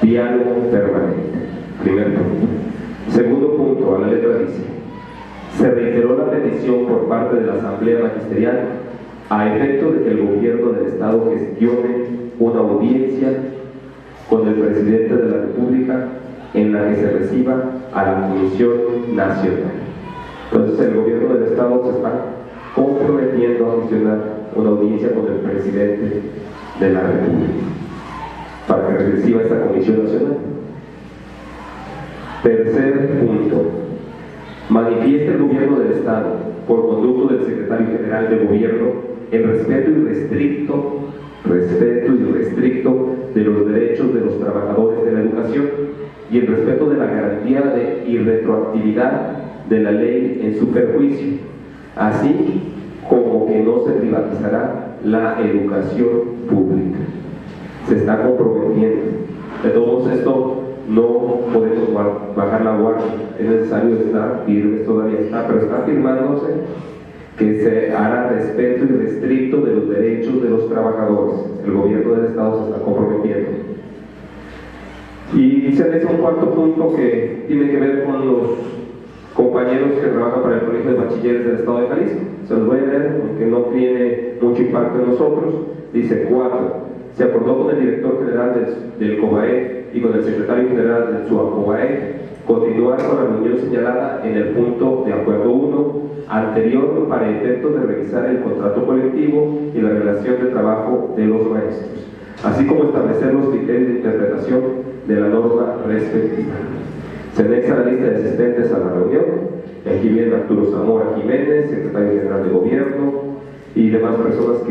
Diálogo permanente. Primer punto. Segundo punto, a la letra dice: se reiteró la petición por parte de la Asamblea Magisterial a efecto de que el gobierno del Estado gestione una audiencia con el presidente de la República en la que se reciba a la Comisión Nacional. Entonces el gobierno del Estado se está comprometiendo a gestionar una audiencia con el presidente de la República para que reciba esta Comisión Nacional. Tercer punto: manifiesta el gobierno del Estado, por conducto del secretario general de Gobierno, el respeto irrestricto de los derechos de los trabajadores de la educación y el respeto de la garantía de irretroactividad de la ley en su perjuicio, así como que no se privatizará la educación pública. Se está comprometiendo. De todos esto no podemos bajar la guardia, es necesario estar firmes, todavía está, pero está firmándose que se hará respeto irrestricto de los derechos de los trabajadores. El gobierno del Estado se está comprometiendo. Y se dice un cuarto punto que tiene que ver con los compañeros que trabajan para el Colegio de Bachilleres del Estado de Jalisco. Se los voy a leer porque no tiene mucho impacto en nosotros. Dice: 4. Se acordó con el director general del COBAE y con el secretario general del SUACOBAE continuar con la reunión señalada en el punto de acuerdo 1 anterior para efectos de revisar el contrato colectivo y la relación de trabajo de los maestros, así como establecer los criterios de interpretación de la norma respectiva. Se anexa la lista de asistentes a la reunión. Aquí viene Arturo Zamora Jiménez, secretario general de Gobierno, y demás personas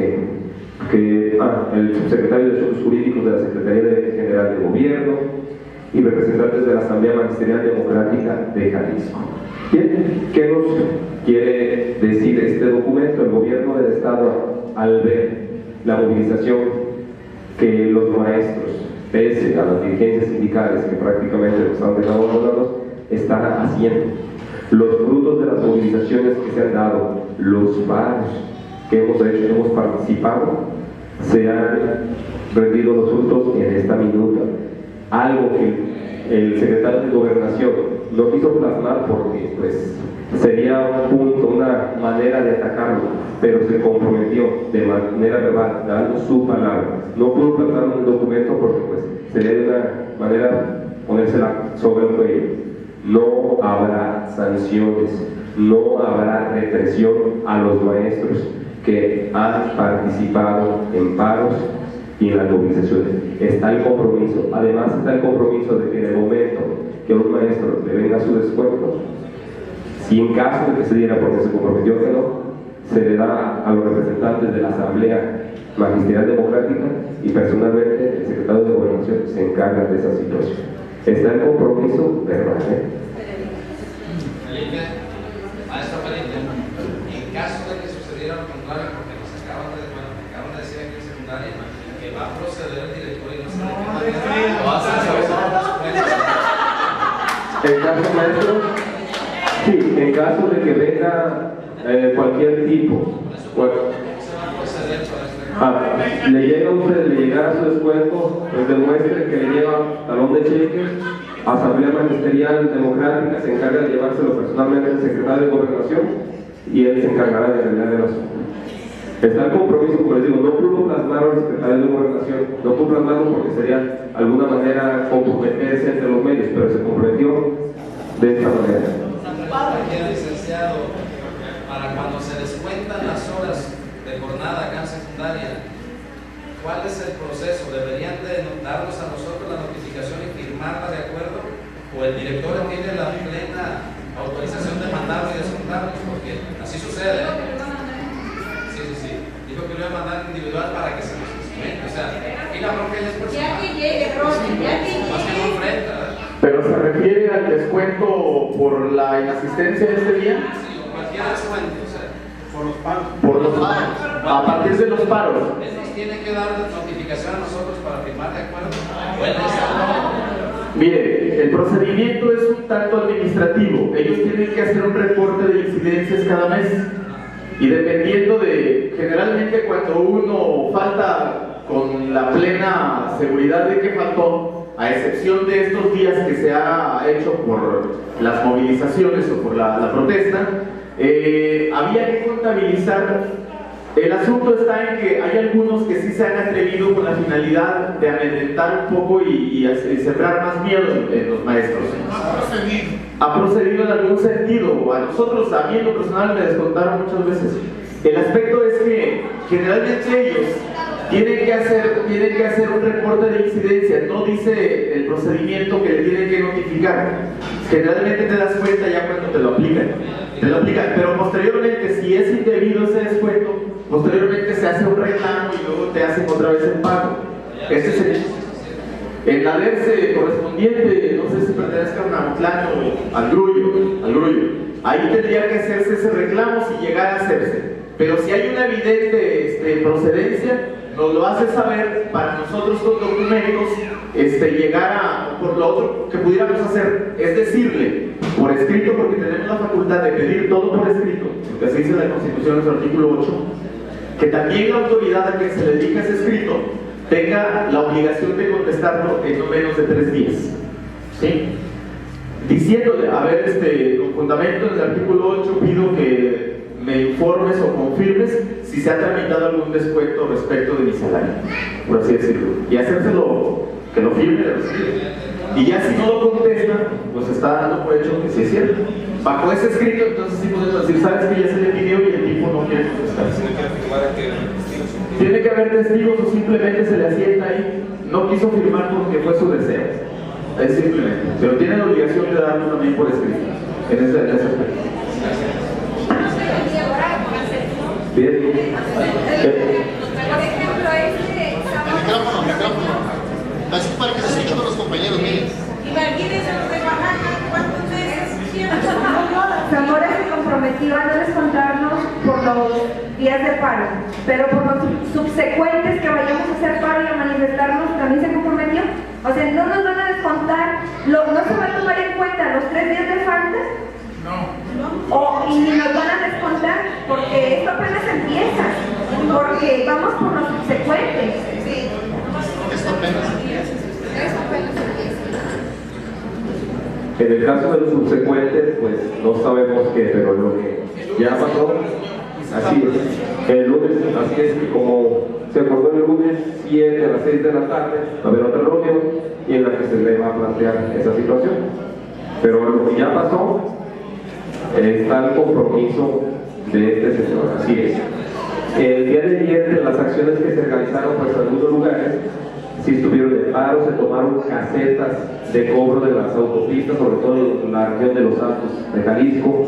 el subsecretario de Asuntos Jurídicos de la Secretaría General de Gobierno y representantes de la Asamblea Magisterial Democrática de Jalisco. Bien, ¿qué nos quiere decir este documento? El gobierno del Estado, al ver la movilización que los maestros, pese a las dirigencias sindicales que prácticamente los han dejado abandonados, están haciendo, los frutos de las movilizaciones que se han dado, los paros que hemos hecho, hemos participado, se han rendido los frutos en esta minuta. Algo que el secretario de Gobernación no quiso plasmar porque pues sería un punto, una manera de atacarlo, pero se comprometió de manera verbal, dando su palabra. No pudo plasmar un documento porque pues sería de una manera ponérsela sobre el cuello. No habrá sanciones, no habrá represión a los maestros que han participado en paros y en las movilizaciones. Está el compromiso, además está el compromiso de que en el momento que a un maestro le venga su descuento, si en caso de que se diera porque se comprometió que no, se le da a los representantes de la Asamblea Magisterial Democrática y personalmente el secretario de Gobernación se encarga de esa situación. Está el compromiso verbal. Felipe, maestro Felipe, en caso de que sucediera lo contrario, porque nos acaban de decir aquí en secundaria que va a proceder el director y no se le lo hacen saber. En caso, maestro, sí, en caso de que venga cualquier tipo, le llega a usted, le llegara su descuento, pues demuestre que le lleva talón de cheque, Asamblea Magisterial Democrática se encarga de llevárselo personalmente al secretario de Gobernación y él se encargará de arreglar el asunto. Está el compromiso, como les digo, no pudo plasmarlo el secretario de Gobernación, no pudo plasmarlo porque sería de alguna manera comprometerse entre los medios, pero se comprometió de esta manera. Licenciado, para cuando se descuentan las horas de jornada acá en secundaria, ¿cuál es el proceso? ¿Deberían de darnos a nosotros la notificación y firmarla de acuerdo? ¿O el director tiene la plena autorización de mandarlo y descontarlo? Porque así sucede. Sí. Dijo que lo iba a mandar individual para que se nos descuente. O sea, aquí la bronca ya es personal. Ya que llegue, Rosen, ya que llegue. Más que no enfrenta, ¿verdad? ¿Pero se refiere al descuento por la inasistencia de este día? Sí, cualquier descuento, o sea. Por los paros. Por los paros. A partir de los paros. Él nos tiene que dar notificación a nosotros para firmar de acuerdo. Bueno, Mire, el procedimiento es un tanto administrativo. Ellos tienen que hacer un reporte de incidencias cada mes. Y dependiendo de, generalmente cuando uno falta con la plena seguridad de que faltó, a excepción de estos días que se ha hecho por las movilizaciones o por la protesta, había que contabilizar. El asunto está en que hay algunos que sí se han atrevido con la finalidad de amedrentar un poco y sembrar más miedo en los maestros. Ha procedido en algún sentido. A nosotros, a mí en lo personal, me descontaron muchas veces. El aspecto es que generalmente ellos tienen que hacer un reporte de incidencia. No dice el procedimiento que le tienen que notificar. Generalmente te das cuenta ya cuando te lo aplican. Pero posteriormente, si es indebido ese descuento, posteriormente se hace un reclamo y luego te hacen otra vez el pago. Ese es el ADERCE correspondiente, no sé si pertenezca a Nautlán o al Grullo. Ahí tendría que hacerse ese reclamo si llegara a hacerse. Pero si hay una evidente procedencia, nos lo hace saber para nosotros con documentos llegar a, por lo otro que pudiéramos hacer, es decirle por escrito, porque tenemos la facultad de pedir todo por escrito, porque así dice la Constitución en su artículo 8, que también la autoridad a quien se le dedica ese escrito tenga la obligación de contestarlo en no menos de 3 días. ¿Sí? Diciéndole, a ver, con fundamento en el artículo 8 pido que me informes o confirmes si se ha tramitado algún descuento respecto de mi salario, por así decirlo, y hacérselo, que lo firme, y ya si no lo contesta, pues está dando por hecho que sí es cierto. Bajo ese escrito, entonces sí podemos decir, sabes que ya se le pidió y el tipo no quiere contestar. Tiene que haber testigos o simplemente se le asienta ahí, no quiso firmar porque fue su deseo. Es simplemente, pero tiene la obligación de darlo también por escrito, en ese aspecto. Bien. Por ejemplo, micrófono. Así para que se escuchen con los compañeros, miren. Imagínense los de Oaxaca, ¿cuántos meses? Zamora se comprometió a no descontarnos por los días de paro, pero por los subsecuentes que vayamos a hacer paro y a manifestarnos, ¿también se comprometió? O sea, no nos van a descontar, no se va a tomar en cuenta los 3 días de falta. Y ni nos van a descontar porque esto apenas empieza, porque vamos por los subsecuentes. Sí. Esto apenas empieza. En el caso de los subsecuentes, pues no sabemos qué, pero lo que ya pasó, así es. El lunes, así es que como se acordó el lunes 7 a las 6 de la tarde, va a haber otra reunión y en la que se le va a plantear esa situación. Pero lo que ya pasó, está el compromiso de este señor, así es. El día de ayer, de las acciones que se realizaron, pues en algunos lugares sí estuvieron de paro, se tomaron casetas de cobro de las autopistas, sobre todo en la región de Los Altos de Jalisco,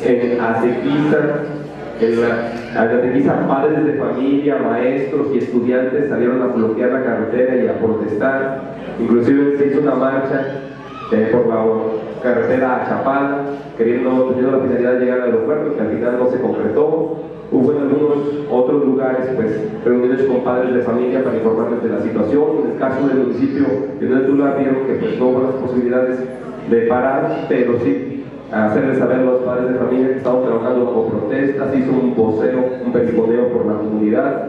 en Atequiza, padres de familia, maestros y estudiantes salieron a bloquear la carretera y a protestar. Inclusive se hizo una marcha por la carretera a Chapala, teniendo la finalidad de llegar al aeropuerto, que al final no se concretó. Hubo en algunos otros lugares pues reuniones con padres de familia para informarles de la situación. En el caso del municipio de Tula vieron que pues no hubo las posibilidades de parar, pero sí hacerles saber a los padres de familia que estaban trabajando con protestas, hizo un voceo, un perifoneo por la comunidad.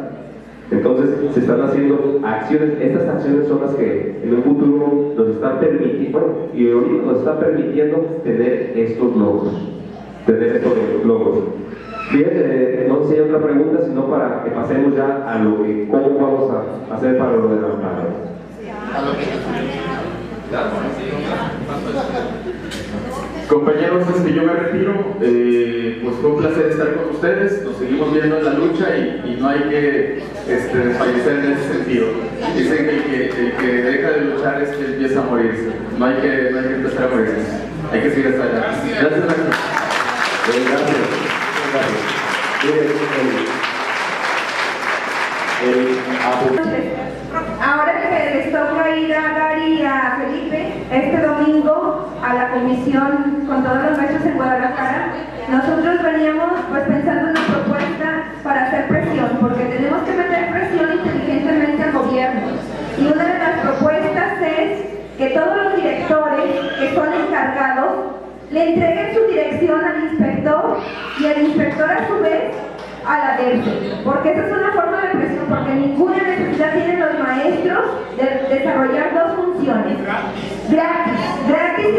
Entonces se están haciendo acciones, estas acciones son las que en un futuro nos están permitiendo, y ahorita nos están permitiendo tener estos logros. Bien, no sé si hay otra pregunta, sino para que pasemos ya a lo que, cómo vamos a hacer para lo de las palabras. Compañeros, yo me retiro, pues fue un placer estar con ustedes, nos seguimos viendo en la lucha y no hay que fallecer en ese sentido. Dicen que el que deja de luchar es que empieza a morirse, no hay que empezar a morirse, hay que seguir hasta allá. Gracias. Ahora que les toca ir a Gary y a Felipe este domingo a la comisión con todos los maestros en Guadalajara, nosotros veníamos pues pensando en una propuesta para hacer presión, porque tenemos que meter presión inteligentemente al gobierno. Y una de las propuestas es que todos los directores que son encargados le entreguen su dirección al inspector y el inspector a su vez a la DERCE, porque esa es una forma de presión, porque ninguna necesidad tienen los maestros de desarrollar dos funciones gratis y